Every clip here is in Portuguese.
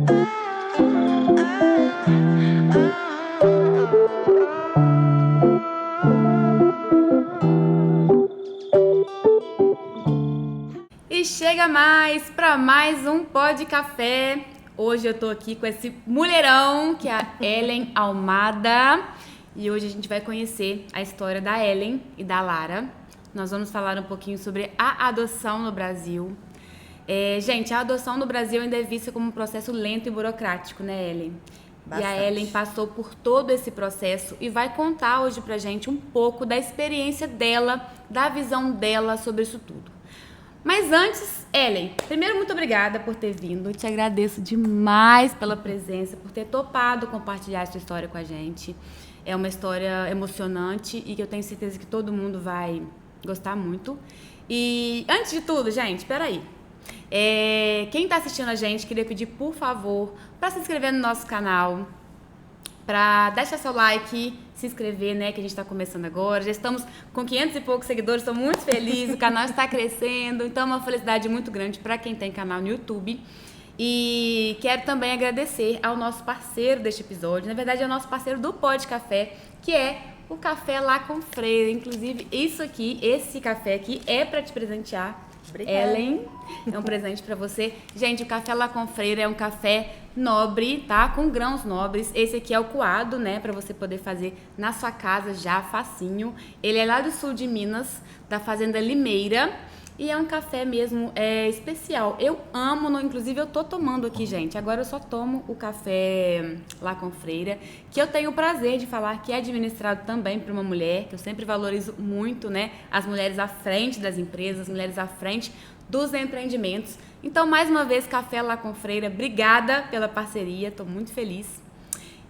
E chega mais para mais um Pod Café. Hoje eu tô aqui com esse mulherão que é a Ellen Almada. E hoje a gente vai conhecer a história da Ellen e da Lara. Nós vamos falar um pouquinho sobre a adoção no Brasil. Gente, a adoção no Brasil ainda é vista como um processo lento e burocrático, né, Ellen? Bastante. E a Ellen passou por todo esse processo e vai contar hoje pra gente um pouco da experiência dela, da visão dela sobre isso tudo. Mas antes, Ellen, primeiro, muito obrigada por ter vindo. Eu te agradeço demais pela presença, por ter topado compartilhar essa história com a gente. É uma história emocionante e que eu tenho certeza que todo mundo vai gostar muito. E antes de tudo, gente, peraí. Quem está assistindo a gente, queria pedir, por favor, para se inscrever no nosso canal, para deixar seu like, se inscrever, né, que a gente está começando agora. Já estamos com 500 e poucos seguidores, estou muito feliz, o canal está crescendo, então é uma felicidade muito grande para quem tem canal no YouTube. E quero também agradecer ao nosso parceiro deste episódio, na verdade é o nosso parceiro do Pod Café, que é o Café Lá com Freira. Inclusive, esse café aqui é para te presentear. Obrigada. Ellen, é um presente pra você. Gente, o Café Lá com Freira é um café nobre, tá? Com grãos nobres. Esse aqui é o coado, né? Pra você poder fazer na sua casa já, facinho. Ele é lá do sul de Minas, da Fazenda Limeira. E é um café mesmo especial. Eu amo, inclusive eu tô tomando aqui, gente. Agora eu só tomo o Café Lá com Freira, que eu tenho o prazer de falar que é administrado também por uma mulher, que eu sempre valorizo muito, né? As mulheres à frente das empresas, as mulheres à frente dos empreendimentos. Então, mais uma vez, Café Lá com Freira, obrigada pela parceria, tô muito feliz.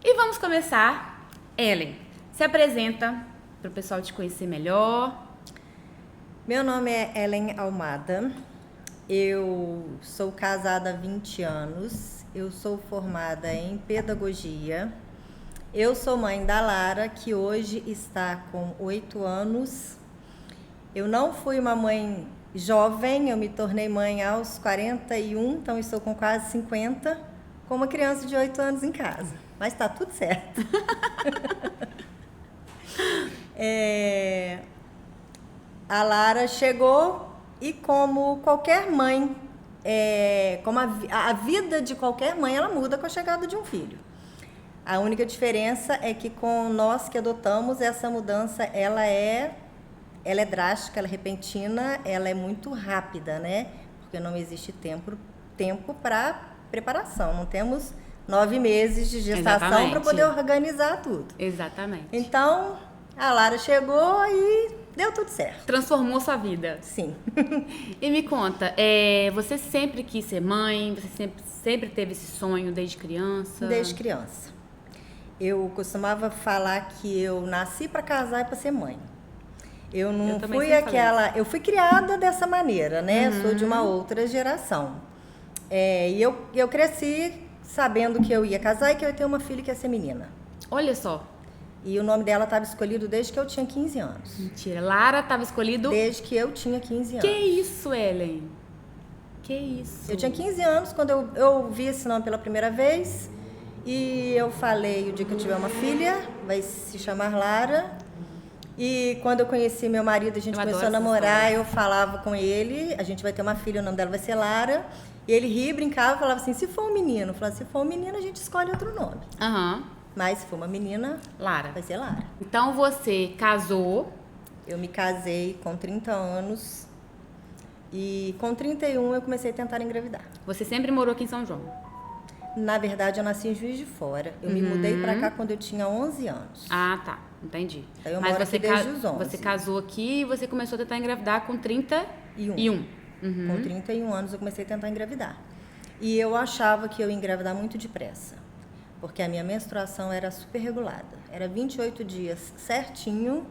E vamos começar. Ellen, se apresenta para o pessoal te conhecer melhor. Meu nome é Ellen Almada, eu sou casada há 20 anos, eu sou formada em pedagogia, eu sou mãe da Lara, que hoje está com 8 anos. Eu não fui uma mãe jovem, eu me tornei mãe aos 41, então estou com quase 50, com uma criança de 8 anos em casa, mas está tudo certo. A Lara chegou e, como qualquer mãe, como a vida de qualquer mãe, ela muda com a chegada de um filho. A única diferença é que com nós que adotamos, essa mudança ela é drástica, ela é repentina, ela é muito rápida, né? Porque não existe tempo para preparação. Não temos 9 meses de gestação para poder organizar tudo. Exatamente. Então, a Lara chegou e deu tudo certo. Transformou sua vida. Sim. E me conta, você sempre quis ser mãe? Você sempre teve esse sonho desde criança? Desde criança. Eu costumava falar que eu nasci para casar e para ser mãe. Eu não fui aquela... Eu fui criada dessa maneira, né? Uhum. Sou de uma outra geração. E eu cresci sabendo que eu ia casar e que eu ia ter uma filha que ia ser menina. Olha só. E o nome dela estava escolhido desde que eu tinha 15 anos. Mentira, Lara estava escolhido... Desde que eu tinha 15 anos. Que isso, Ellen? Que isso? Eu tinha 15 anos quando eu vi esse nome pela primeira vez. E eu falei, o dia que eu tiver uma filha, vai se chamar Lara. E quando eu conheci meu marido, a gente começou a namorar, eu falava com ele, a gente vai ter uma filha, o nome dela vai ser Lara. E ele ria, brincava, falava assim, se for um menino. Eu falava, se for um menino, a gente escolhe outro nome. Aham. Mas se for uma menina, Lara. Vai ser Lara. Então você casou? Eu me casei com 30 anos e com 31 eu comecei a tentar engravidar. Você sempre morou aqui em São João? Na verdade, eu nasci em Juiz de Fora. Eu me mudei pra cá quando eu tinha 11 anos. Ah, tá. Entendi. Então, eu moro aqui desde os 11. Você casou aqui e você começou a tentar engravidar com 31. Uhum. Com 31 anos eu comecei a tentar engravidar. E eu achava que eu ia engravidar muito depressa. Porque a minha menstruação era super regulada. Era 28 dias certinho.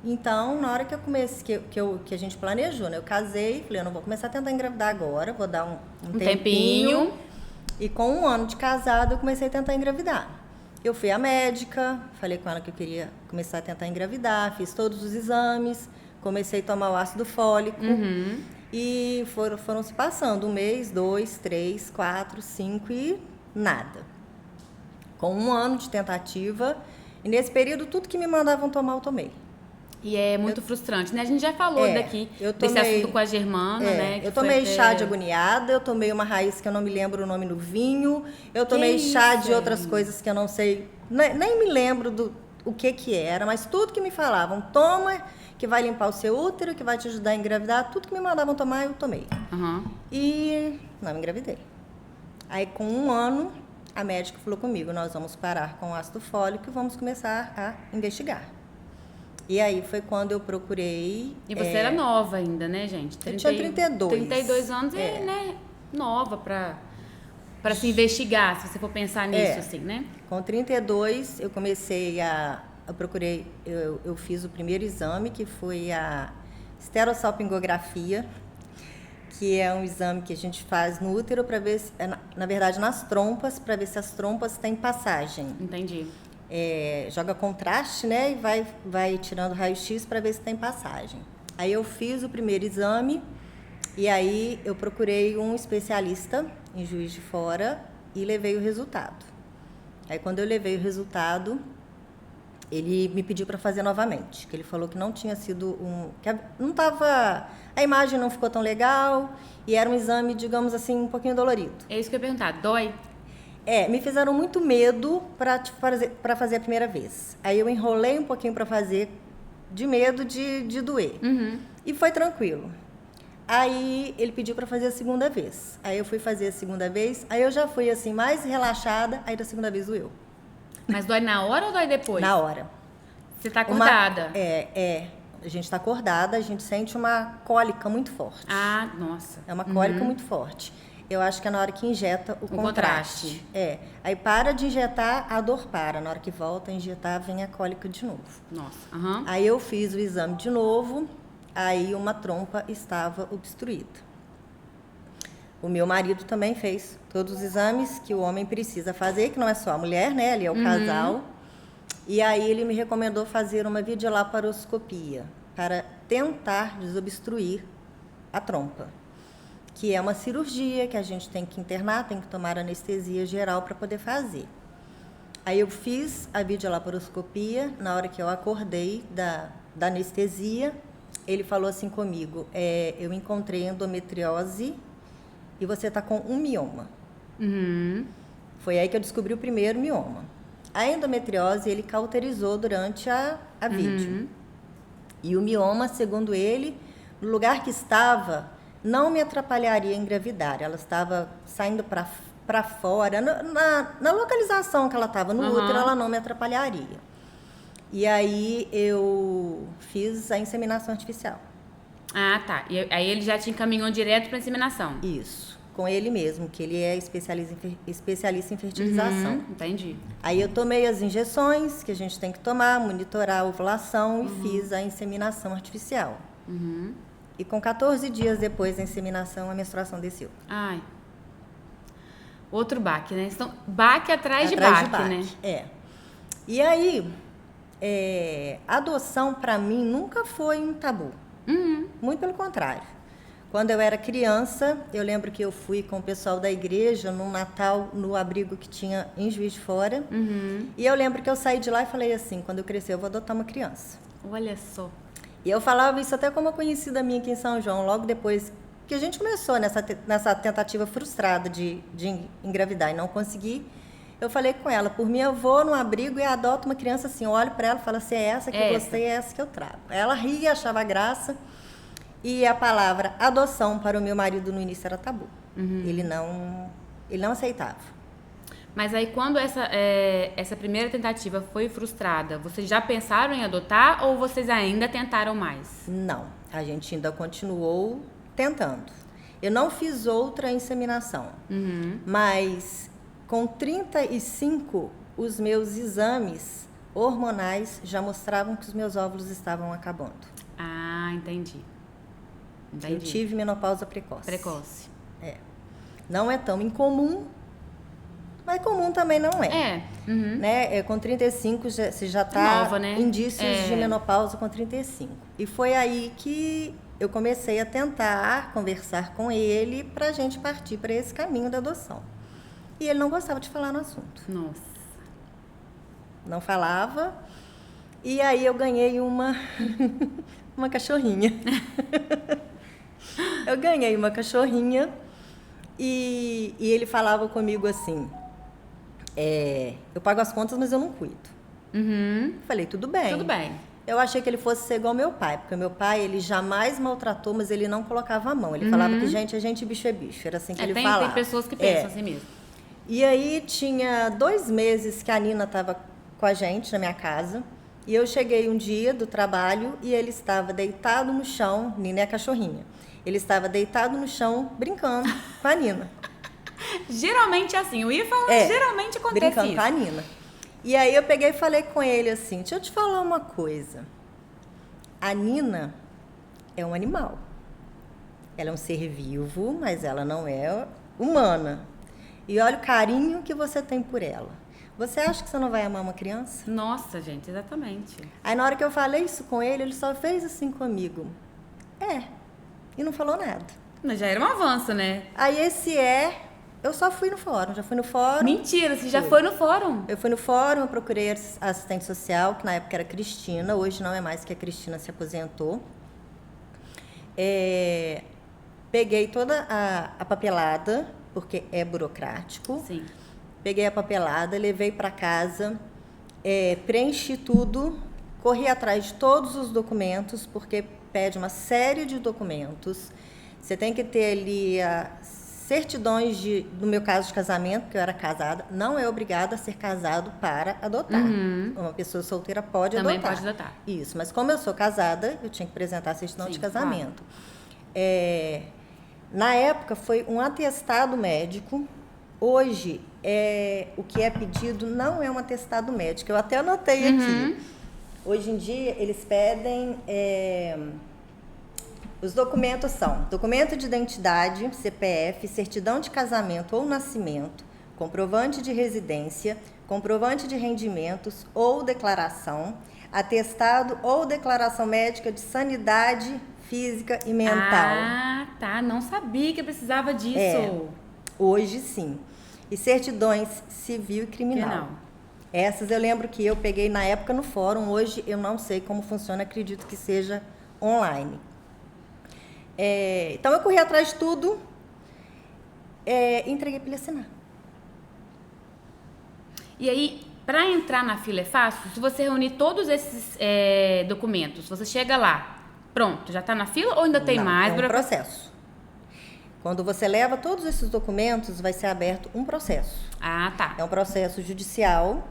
Então, na hora que eu comecei, que a gente planejou, né? Eu casei, falei, eu não vou começar a tentar engravidar agora, vou dar um tempinho. E com 1 ano de casado, eu comecei a tentar engravidar. Eu fui à médica, falei com ela que eu queria começar a tentar engravidar, fiz todos os exames, comecei a tomar o ácido fólico. E foram se passando 1 mês, 2, 3, 4, 5 e nada. Com 1 ano de tentativa, e nesse período tudo que me mandavam tomar, eu tomei. E é muito frustrante, né? A gente já falou daqui desse assunto com a Germana, né? Eu tomei chá de agoniada, eu tomei uma raiz que eu não me lembro o nome no vinho, eu tomei chá de outras coisas que eu não sei, nem me lembro o que era, mas tudo que me falavam, toma, que vai limpar o seu útero, que vai te ajudar a engravidar, tudo que me mandavam tomar, eu tomei. E não me engravidei. Aí com 1 ano, a médica falou comigo, nós vamos parar com o ácido fólico e vamos começar a investigar. E aí foi quando eu procurei... E você era nova ainda, né, gente? Eu tinha 32. 32 anos né, nova para se investigar, se você for pensar nisso, assim, né? Com 32, eu comecei eu procurei, eu fiz o primeiro exame, que foi a esterossalpingografia, que é um exame que a gente faz no útero para ver, na verdade, nas trompas, para ver se as trompas têm passagem. Entendi. Joga contraste, né, e vai tirando raio-x para ver se tem passagem. Aí eu fiz o primeiro exame e aí eu procurei um especialista em Juiz de Fora e levei o resultado. Aí quando eu levei o resultado, ele me pediu para fazer novamente, que ele falou que não tinha sido a imagem não ficou tão legal e era um exame, digamos assim, um pouquinho dolorido. É isso que eu ia perguntar, dói? Me fizeram muito medo para fazer a primeira vez. Aí eu enrolei um pouquinho para fazer, de medo de doer. E foi tranquilo. Aí ele pediu para fazer a segunda vez. Aí eu fui fazer a segunda vez, aí eu já fui assim mais relaxada, aí da segunda vez doeu. Mas dói na hora ou dói depois? Na hora. Você tá acordada? A gente está acordada, a gente sente uma cólica muito forte. Ah, nossa. É uma cólica muito forte. Eu acho que é na hora que injeta o contraste. Aí para de injetar, a dor para. Na hora que volta a injetar, vem a cólica de novo. Nossa. Aí eu fiz o exame de novo, aí uma trompa estava obstruída. O meu marido também fez todos os exames que o homem precisa fazer, que não é só a mulher, né? Ali é o casal. E aí ele me recomendou fazer uma videolaparoscopia para tentar desobstruir a trompa, que é uma cirurgia que a gente tem que internar, tem que tomar anestesia geral para poder fazer. Aí eu fiz a videolaparoscopia, na hora que eu acordei da anestesia, ele falou assim comigo, eu encontrei endometriose e você está com um mioma. Foi aí que eu descobri o primeiro mioma. A endometriose, ele cauterizou durante a vídeo. E o mioma, segundo ele, no lugar que estava, não me atrapalharia a engravidar. Ela estava saindo para fora, na localização que ela estava, no útero, ela não me atrapalharia. E aí eu fiz a inseminação artificial. Ah, tá. E aí ele já te encaminhou direto para inseminação? Isso, com ele mesmo, que ele é especialista em fertilização. Entendi. Aí eu tomei as injeções que a gente tem que tomar, monitorar a ovulação e fiz a inseminação artificial. E com 14 dias depois da inseminação, a menstruação desceu. Ai. Outro baque, né? Então, baque atrás de baque, né? E aí, a adoção para mim nunca foi um tabu. Muito pelo contrário. Quando eu era criança, eu lembro que eu fui com o pessoal da igreja num Natal, no abrigo que tinha em Juiz de Fora. E eu lembro que eu saí de lá e falei assim, quando eu crescer eu vou adotar uma criança. Olha só. E eu falava isso até com uma conhecida minha aqui em São João, logo depois que a gente começou nessa tentativa frustrada de engravidar e não conseguir. Eu falei com ela, por mim eu vou no abrigo e adoto uma criança assim, eu olho para ela e falo assim, é essa que eu gostei, é essa que eu trago. Ela ria, achava graça. E a palavra adoção para o meu marido no início era tabu. Ele não aceitava. Mas aí quando essa primeira tentativa foi frustrada, vocês já pensaram em adotar ou vocês ainda tentaram mais? Não, a gente ainda continuou tentando. Eu não fiz outra inseminação, mas com 35, os meus exames hormonais já mostravam que os meus óvulos estavam acabando. Ah, entendi. Eu tive menopausa precoce. Precoce. Não é tão incomum, mas comum também não é. Né? Com 35 você já está nova, né? Indícios de menopausa com 35. E foi aí que eu comecei a tentar conversar com ele para a gente partir para esse caminho da adoção. E ele não gostava de falar no assunto. Nossa. Não falava. E aí eu ganhei uma cachorrinha. Eu ganhei uma cachorrinha e ele falava comigo assim, eu pago as contas, mas eu não cuido. Uhum. Falei, tudo bem. Tudo bem. Eu achei que ele fosse ser igual meu pai, porque meu pai, ele jamais maltratou, mas ele não colocava a mão. Ele falava que gente é gente, bicho é bicho. Era assim que ele falava. Tem pessoas que pensam assim mesmo. E aí tinha 2 meses que a Nina estava com a gente na minha casa. E eu cheguei um dia do trabalho e ele estava deitado no chão, Nina é a cachorrinha. Ele estava deitado no chão, brincando com a Nina. Geralmente é assim, eu ia falar, geralmente acontece brincando isso. com a Nina. E aí eu peguei e falei com ele assim, deixa eu te falar uma coisa. A Nina é um animal. Ela é um ser vivo, mas ela não é humana. E olha o carinho que você tem por ela. Você acha que você não vai amar uma criança? Nossa, gente, exatamente. Aí na hora que eu falei isso com ele só fez assim comigo. E não falou nada. Mas já era um avanço, né? Aí eu só fui no fórum, já fui no fórum. Mentira, você já foi no fórum? Eu fui no fórum, eu procurei a assistente social, que na época era Cristina, hoje não é mais, que a Cristina se aposentou. Peguei toda a papelada, porque é burocrático. Sim. Peguei a papelada, levei para casa, preenchi tudo, corri atrás de todos os documentos, porque pede uma série de documentos. Você tem que ter ali certidões no meu caso de casamento, porque eu era casada, não é obrigada a ser casado para adotar. Uma pessoa solteira pode Também adotar. pode adotar. Isso, mas como eu sou casada, eu tinha que apresentar a certidão de casamento. Na época foi um atestado médico. Hoje, o que é pedido não é um atestado médico. Eu até anotei aqui. Hoje em dia, eles pedem... os documentos são documento de identidade, CPF, certidão de casamento ou nascimento, comprovante de residência, comprovante de rendimentos ou declaração, atestado ou declaração médica de sanidade física e mental. Ah, tá. Não sabia que precisava disso. Hoje sim. E certidões civil e criminal. Essas eu lembro que eu peguei na época no fórum, hoje eu não sei como funciona, acredito que seja online. Então eu corri atrás de tudo e entreguei para ele assinar. E aí, para entrar na fila é fácil? Se você reunir todos esses documentos, você chega lá, pronto, já está na fila ou ainda tem mais? É um processo. Quando você leva todos esses documentos, vai ser aberto um processo. Ah, tá. É um processo judicial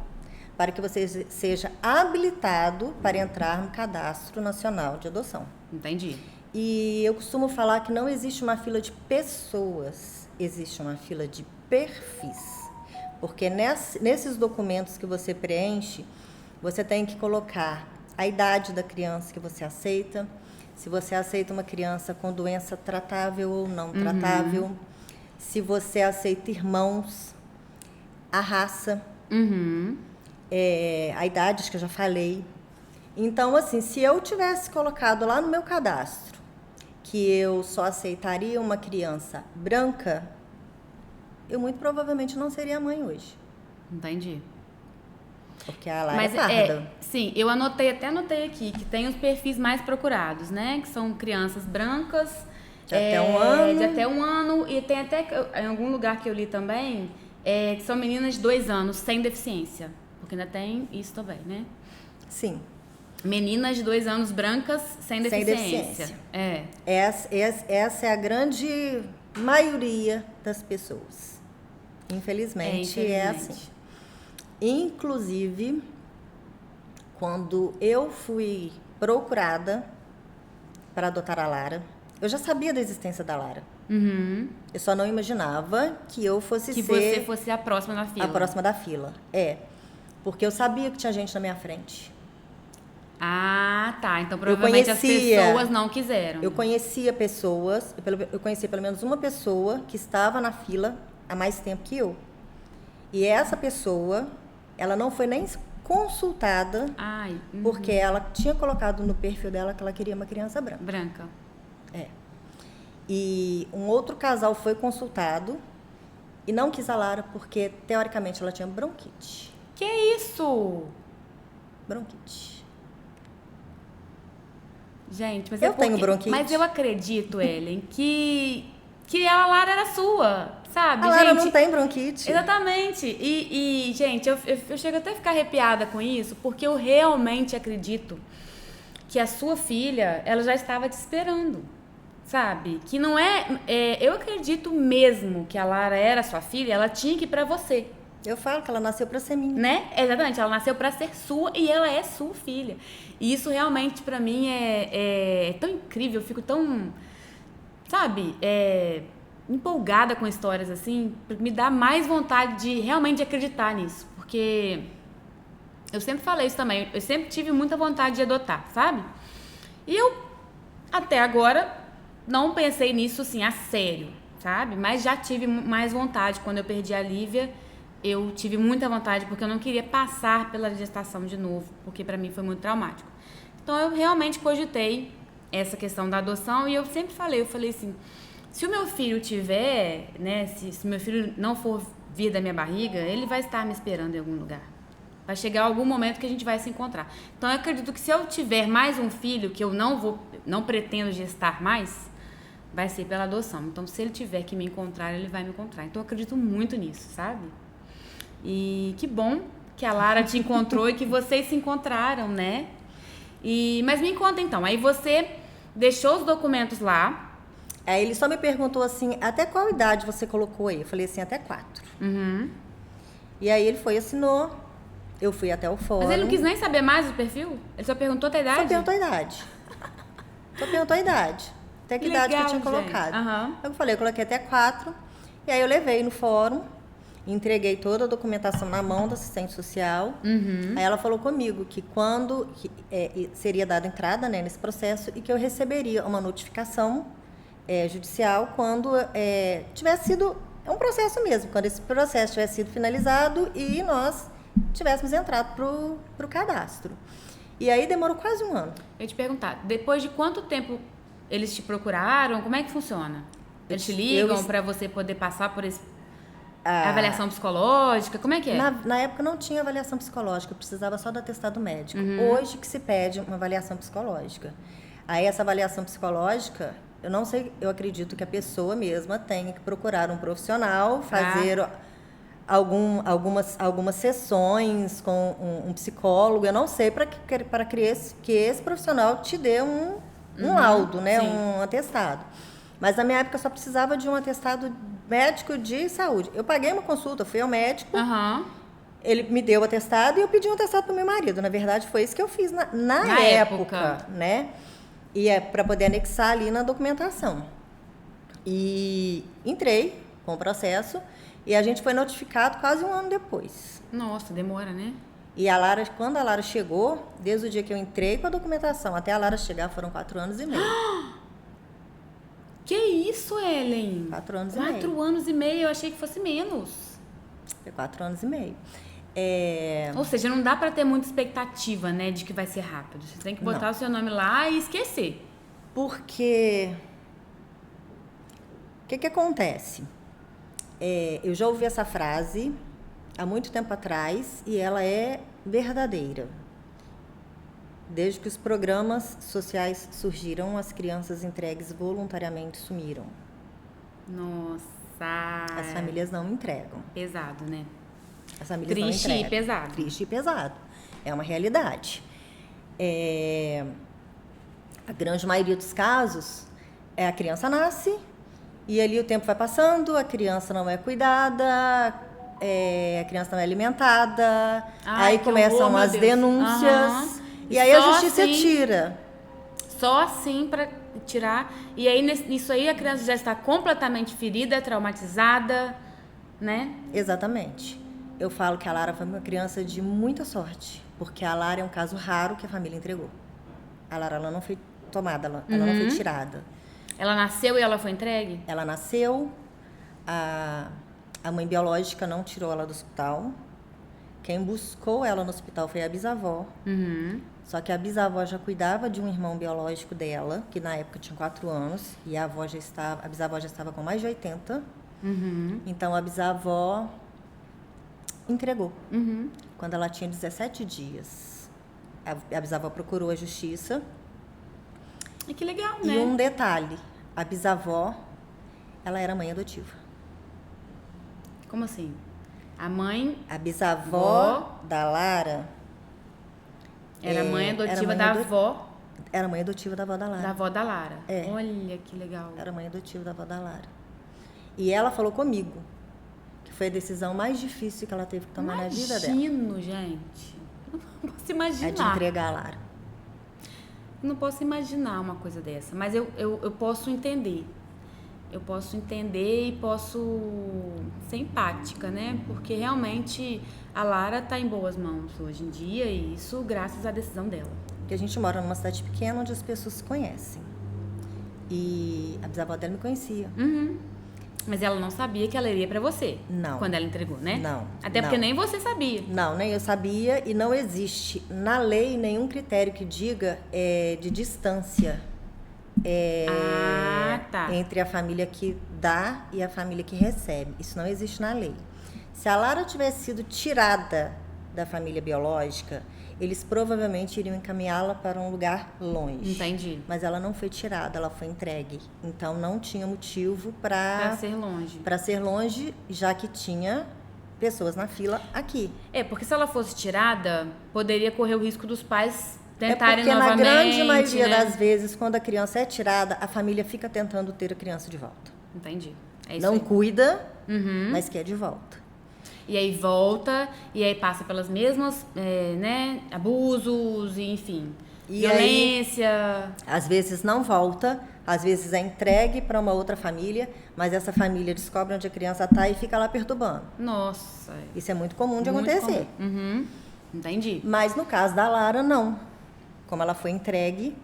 para que você seja habilitado para entrar no Cadastro Nacional de Adoção. Entendi. E eu costumo falar que não existe uma fila de pessoas, existe uma fila de perfis. Porque nesses documentos que você preenche, você tem que colocar a idade da criança que você aceita, se você aceita uma criança com doença tratável ou não tratável, se você aceita irmãos, a raça, a idade, acho que eu já falei. Então, assim, se eu tivesse colocado lá no meu cadastro que eu só aceitaria uma criança branca, eu muito provavelmente não seria mãe hoje. Entendi. Porque a Lara é parda. Sim, eu anotei aqui que tem os perfis mais procurados, né? Que são crianças brancas de até 1 ano. De até 1 ano. E tem até, em algum lugar que eu li também, que são meninas de 2 anos sem deficiência. Porque ainda tem isso também, né? Sim. Meninas de 2 anos brancas sem deficiência. Essa é a grande maioria das pessoas. Infelizmente, é assim. Inclusive, quando eu fui procurada para adotar a Lara, eu já sabia da existência da Lara. Eu só não imaginava que eu fosse você fosse a próxima da fila. A próxima da fila, porque eu sabia que tinha gente na minha frente. Ah, tá. Então, provavelmente as pessoas não quiseram. Eu conhecia pessoas, eu conhecia pelo menos uma pessoa que estava na fila há mais tempo que eu. E essa pessoa, ela não foi nem consultada, porque ela tinha colocado no perfil dela que ela queria uma criança branca. E um outro casal foi consultado e não quis a Lara porque, teoricamente, ela tinha bronquite. Que isso? Bronquite. Gente, mas Eu tenho bronquite. Mas eu acredito, Ellen, que a Lara era sua, sabe? A Lara gente, não tem bronquite. Exatamente. Gente, eu chego até a ficar arrepiada com isso, porque eu realmente acredito que a sua filha, ela já estava te esperando, sabe? Que não eu acredito mesmo que a Lara era sua filha, ela tinha que ir pra você. Eu falo que ela nasceu pra ser minha. Né? Exatamente, ela nasceu pra ser sua e ela é sua filha. E isso realmente pra mim é tão incrível, eu fico tão, sabe, empolgada com histórias assim, me dá mais vontade de realmente acreditar nisso, porque eu sempre falei isso também, eu sempre tive muita vontade de adotar, sabe? E eu, até agora, não pensei nisso assim, a sério, sabe? Mas já tive mais vontade. Quando eu perdi a Lívia, eu tive muita vontade, porque eu não queria passar pela gestação de novo, porque pra mim foi muito traumático. Então eu realmente cogitei essa questão da adoção e eu sempre falei assim, se o meu filho tiver, né, se meu filho não for vir da minha barriga, ele vai estar me esperando em algum lugar. Vai chegar algum momento que a gente vai se encontrar. Então eu acredito que se eu tiver mais um filho, que eu não pretendo gestar mais, vai ser pela adoção. Então se ele tiver que me encontrar, ele vai me encontrar. Então eu acredito muito nisso, sabe? E que bom que a Lara te encontrou e que vocês se encontraram, né? Mas me conta então, aí você deixou os documentos lá. Aí ele só me perguntou assim, até qual idade você colocou aí? Eu falei assim, até 4. Uhum. E aí ele foi e assinou. Eu fui até o fórum. Mas ele não quis nem saber mais do perfil? Ele só perguntou a idade? Só perguntou a idade. Só perguntou a idade. Até que idade que eu tinha colocado. Uhum. Eu falei, eu coloquei até 4. E aí eu levei no fórum, entreguei toda a documentação na mão da assistente social. Uhum. Aí ela falou comigo que quando seria dada entrada, né, nesse processo e que eu receberia uma notificação judicial quando tivesse sido um processo mesmo, quando esse processo tivesse sido finalizado e nós tivéssemos entrado pro cadastro. E aí demorou quase um ano. Eu ia te perguntar, depois de quanto tempo eles te procuraram? Como é que funciona? Eles te ligam para você poder passar por esse avaliação psicológica? Como é que é? Na época não tinha avaliação psicológica, eu precisava só do atestado médico. Uhum. Hoje que se pede uma avaliação psicológica. Aí essa avaliação psicológica, eu não sei, eu acredito que a pessoa mesma tenha que procurar um profissional, fazer algumas sessões com um psicólogo, eu não sei, para que esse profissional te dê um laudo, né, um atestado. Mas na minha época eu só precisava de um atestado médico de saúde. Eu paguei uma consulta, fui ao médico, ele me deu o atestado e eu pedi um atestado para o meu marido. Na verdade, foi isso que eu fiz na época, né? E para poder anexar ali na documentação. E entrei com o processo e a gente foi notificado quase um ano depois. Nossa, demora, né? E quando a Lara chegou, desde o dia que eu entrei com a documentação até a Lara chegar, foram 4 anos e meio. Que isso, Ellen? 4 anos e meio. 4 anos e meio, eu achei que fosse menos. Foi 4 anos e meio. Ou seja, não dá pra ter muita expectativa, né, de que vai ser rápido. Você tem que botar o seu nome lá e esquecer. Porque o que acontece? Eu já ouvi essa frase há muito tempo atrás e ela é verdadeira. Desde que os programas sociais surgiram, as crianças entregues voluntariamente sumiram. Nossa. As famílias não entregam. Pesado, né? As famílias Triste não entregam. e pesado. Triste e pesado. É uma realidade. A grande maioria dos casos, a criança nasce e ali o tempo vai passando, a criança não é cuidada, a criança não é alimentada, aí começam as denúncias e aí a justiça tira. Só assim para tirar. E aí nisso aí a criança já está completamente ferida, traumatizada, né? Exatamente. Eu falo que a Lara foi uma criança de muita sorte, porque a Lara é um caso raro que a família entregou. A Lara ela não foi tomada, ela não foi tirada. Ela nasceu e ela foi entregue? Ela nasceu, a mãe biológica não tirou ela do hospital. Quem buscou ela no hospital foi a bisavó. Só que a bisavó já cuidava de um irmão biológico dela, que na época tinha 4 anos, e a bisavó já estava com mais de 80. Então, a bisavó entregou. Quando ela tinha 17 dias. A bisavó procurou a justiça. E que legal, E né? um detalhe, a bisavó, ela era mãe adotiva. Como assim? A mãe A bisavó da Lara era mãe era adotiva mãe da ado- avó era mãe adotiva da avó da Lara. da avó da Lara. É. Olha que legal. Era mãe adotiva da avó da Lara. E ela falou comigo que foi a decisão mais difícil que ela teve que tomar na vida dela. Imagino, gente. Não posso É de imaginar. entregar a Lara. Não posso imaginar uma coisa dessa. Mas eu posso entender. Eu posso entender e posso ser empática, né? Porque realmente a Lara tá em boas mãos hoje em dia e isso graças à decisão dela. Porque a gente mora numa cidade pequena onde as pessoas se conhecem. E a bisavó dela me conhecia. Mas ela não sabia que ela iria pra você. Não. Quando ela entregou, né? Não, Até porque não. nem você sabia. Não, nem eu sabia e não existe na lei nenhum critério que diga de distância Tá. entre a família que dá e a família que recebe. Isso não existe na lei. Se a Lara tivesse sido tirada da família biológica, eles provavelmente iriam encaminhá-la para um lugar longe. Entendi. Mas ela não foi tirada, ela foi entregue. Então não tinha motivo Pra ser longe. para ser longe, já que tinha pessoas na fila aqui. É, porque se ela fosse tirada, poderia correr o risco dos pais É tentarem porque novamente, na grande maioria né? das vezes, quando a criança é tirada, a família fica tentando ter a criança de volta. Entendi. É isso Não aí. cuida, mas quer de volta. E aí volta, e aí passa pelas mesmas, né, abusos, e enfim, E violência. Às vezes não volta, às vezes é entregue para uma outra família, mas essa família descobre onde a criança está e fica lá perturbando. Nossa. Isso é muito comum de Muito acontecer. comum. Uhum. Entendi. Mas no caso da Lara, não. Como ela foi entregue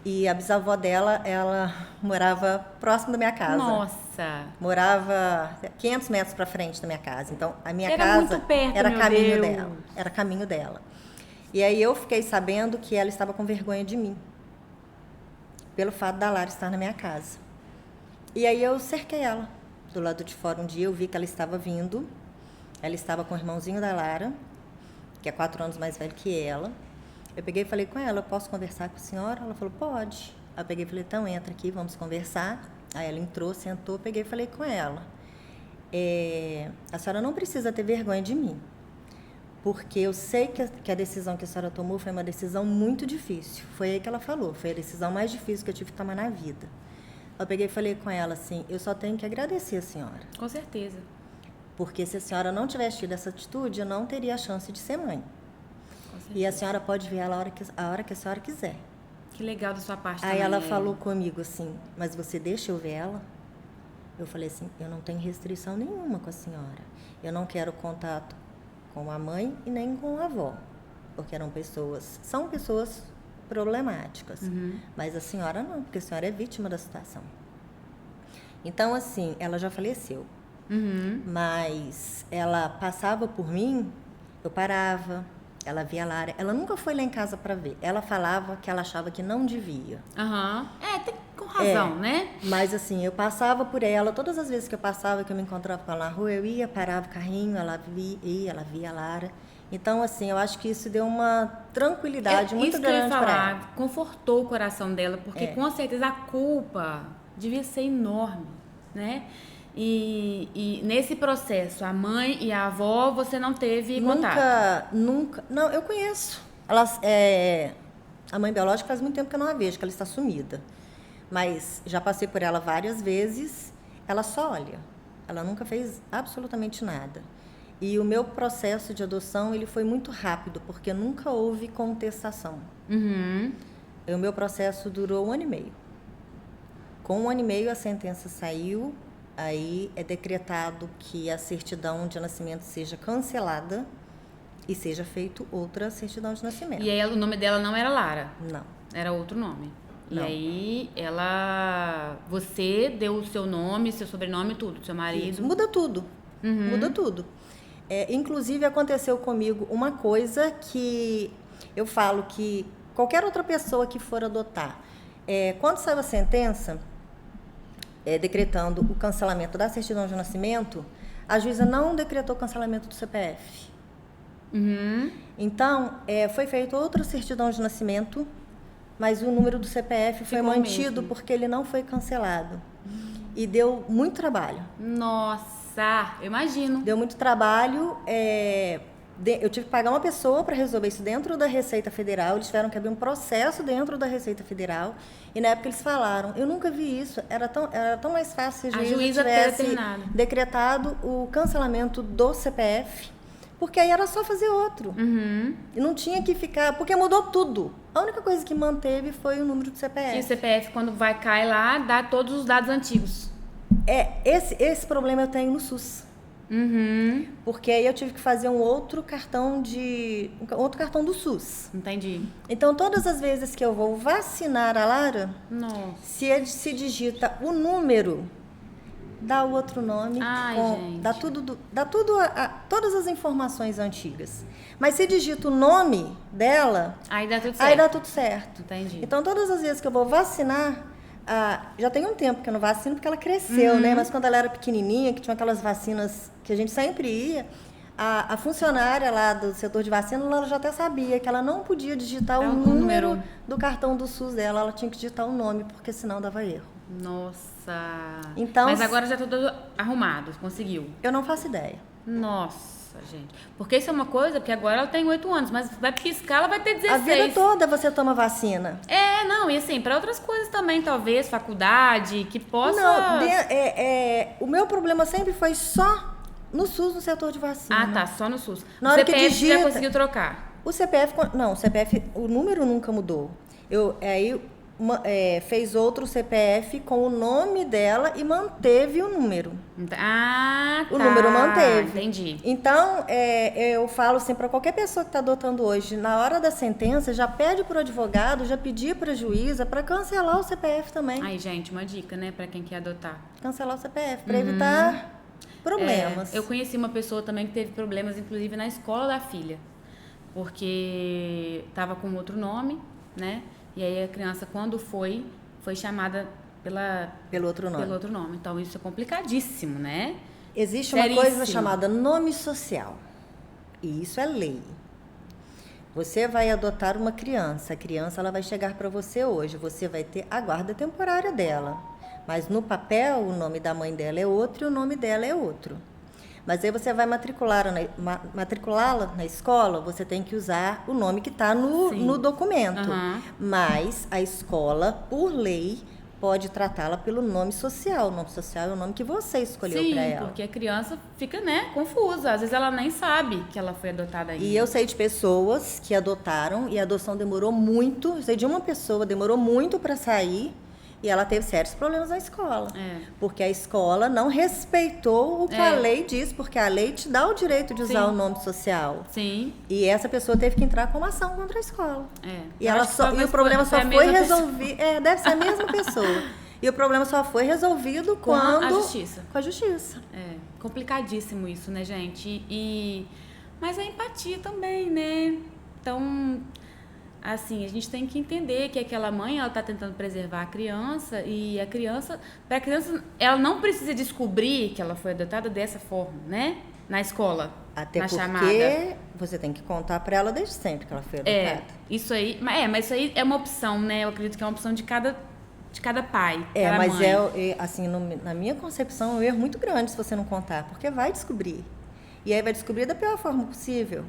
e a bisavó dela, ela morava próximo da minha casa. Nossa. Morava 500 metros para frente da minha casa. Então, a minha Era casa muito perto, era meu caminho Deus. dela. Era caminho dela. E aí eu fiquei sabendo que ela estava com vergonha de mim. Pelo fato da Lara estar na minha casa. E aí eu cerquei ela. Do lado de fora, um dia eu vi que ela estava vindo. Ela estava com o irmãozinho da Lara, que é 4 anos mais velho que ela. Eu peguei e falei com ela, eu posso conversar com a senhora? Ela falou, pode. Aí eu peguei e falei, então entra aqui, vamos conversar. Aí ela entrou, sentou, peguei e falei com ela. A senhora não precisa ter vergonha de mim, porque eu sei que a decisão que a senhora tomou foi uma decisão muito difícil. Foi aí que ela falou, foi a decisão mais difícil que eu tive que tomar na vida. Eu peguei e falei com ela assim, eu só tenho que agradecer a senhora. Com certeza. Porque se a senhora não tivesse tido essa atitude, eu não teria a chance de ser mãe. Com certeza. E a senhora pode ver ela a hora que a senhora quiser. Que legal da sua parte Aí também. ela falou comigo assim, mas você deixa eu ver ela? Eu falei assim, eu não tenho restrição nenhuma com a senhora. Eu não quero contato com a mãe e nem com a avó. Porque são pessoas problemáticas. Mas a senhora não, porque a senhora é vítima da situação. Então, assim, ela já faleceu. Mas ela passava por mim, eu parava, ela via a Lara. Ela nunca foi lá em casa para ver. Ela falava que ela achava que não devia. Aham. Com razão, né? Mas assim, eu passava por ela, todas as vezes que eu passava, que eu me encontrava com ela na rua, eu ia, parava o carrinho, ela via a Lara. Então, assim, eu acho que isso deu uma tranquilidade muito isso que eu ia grande para ela. falar, confortou o coração dela, porque com certeza a culpa devia ser enorme, né? E nesse processo, a mãe e a avó, você não teve contato? Nunca. Não, eu conheço. A mãe biológica faz muito tempo que eu não a vejo, que ela está sumida. Mas já passei por ela várias vezes, ela só olha. Ela nunca fez absolutamente nada. E o meu processo de adoção, ele foi muito rápido, porque nunca houve contestação. O meu processo durou 1 ano e meio. Com 1 ano e meio, a sentença saiu, aí é decretado que a certidão de nascimento seja cancelada e seja feito outra certidão de nascimento. E aí o nome dela não era Lara? Não. Era outro nome. Não. E aí você deu o seu nome, seu sobrenome, tudo, seu marido. Isso, muda tudo. Muda tudo. Inclusive, aconteceu comigo uma coisa que eu falo que qualquer outra pessoa que for adotar, quando saiu a sentença, decretando o cancelamento da certidão de nascimento, a juíza não decretou o cancelamento do CPF. Então, foi feita outra certidão de nascimento, mas o número do CPF foi mantido porque ele não foi cancelado. E deu muito trabalho. Nossa, eu imagino. Deu muito trabalho. Eu tive que pagar uma pessoa para resolver isso dentro da Receita Federal. Eles tiveram que abrir um processo dentro da Receita Federal. E na época eles falaram, eu nunca vi isso. Era tão mais fácil se a juíza tivesse decretado o cancelamento do CPF. Porque aí era só fazer outro. E não tinha que ficar... Porque mudou tudo. A única coisa que manteve foi o número do CPF. E o CPF, quando cai lá, dá todos os dados antigos. Esse problema eu tenho no SUS. Porque aí eu tive que fazer um outro cartão do SUS. Entendi. Então, todas as vezes que eu vou vacinar a Lara, se digita o número... dá o outro nome, dá todas as informações antigas. Mas se digita o nome dela, aí dá tudo certo. Aí dá tudo certo. Entendi. Então, todas as vezes que eu vou vacinar, já tem um tempo que eu não vacino, porque ela cresceu, né? Mas quando ela era pequenininha, que tinha aquelas vacinas que a gente sempre ia, a funcionária lá do setor de vacina, ela já até sabia que ela não podia digitar o número do cartão do SUS dela, ela tinha que digitar o nome, porque senão dava erro. Nossa. Então, mas agora já tá tudo arrumado, conseguiu? Eu não faço ideia. Nossa, gente. Porque isso é uma coisa, porque agora ela tem 8 anos, mas vai piscar, ela vai ter 16. A vida toda você toma vacina. Não, e assim, para outras coisas também, talvez, faculdade, que possa... Não, o meu problema sempre foi só no SUS, no setor de vacina. Ah, tá, só no SUS. Na hora CPF que digita, já conseguiu trocar? O CPF, o número nunca mudou. Fez outro CPF com o nome dela e manteve o número. Ah, tá. O número manteve. Entendi. Então, eu falo assim, para qualquer pessoa que está adotando hoje, na hora da sentença, já pede para o advogado, já pedir para a juíza para cancelar o CPF também. Aí, gente, uma dica, né, para quem quer adotar. Cancelar o CPF, para evitar problemas. Eu conheci uma pessoa também que teve problemas, inclusive, na escola da filha. Porque estava com outro nome, né? E aí a criança, quando foi chamada pelo outro nome. Então, isso é complicadíssimo, né? Existe uma coisa chamada nome social. E isso é lei. Você vai adotar uma criança. A criança ela vai chegar para você hoje. Você vai ter a guarda temporária dela. Mas no papel, o nome da mãe dela é outro e o nome dela é outro. Mas aí você vai matriculá-la na escola, você tem que usar o nome que está no documento. Mas a escola, por lei, pode tratá-la pelo nome social. O nome social é o nome que você escolheu para ela. Sim, porque a criança fica, confusa. Às vezes ela nem sabe que ela foi adotada ainda. E eu sei de pessoas que adotaram e a adoção demorou muito. Eu sei de uma pessoa, demorou muito para sair. E ela teve sérios problemas na escola. Porque a escola não respeitou o que a lei diz, porque a lei te dá o direito de usar o nome social. Sim. E essa pessoa teve que entrar com uma ação contra a escola. E o problema só foi resolvido. Deve ser a mesma pessoa. E o problema só foi resolvido com a justiça. Com a justiça. Complicadíssimo isso, né, gente? Mas a empatia também, né? Então, assim, a gente tem que entender que aquela mãe, ela tá tentando preservar a criança e para a criança, ela não precisa descobrir que ela foi adotada dessa forma, né? Na escola, até na porque chamada. Você tem que contar para ela desde sempre que ela foi adotada. Isso aí, mas isso aí é uma opção, né? Eu acredito que é uma opção de cada pai, cada mas mãe. assim, na minha concepção, é um erro muito grande se você não contar, porque vai descobrir. E aí vai descobrir da pior forma possível.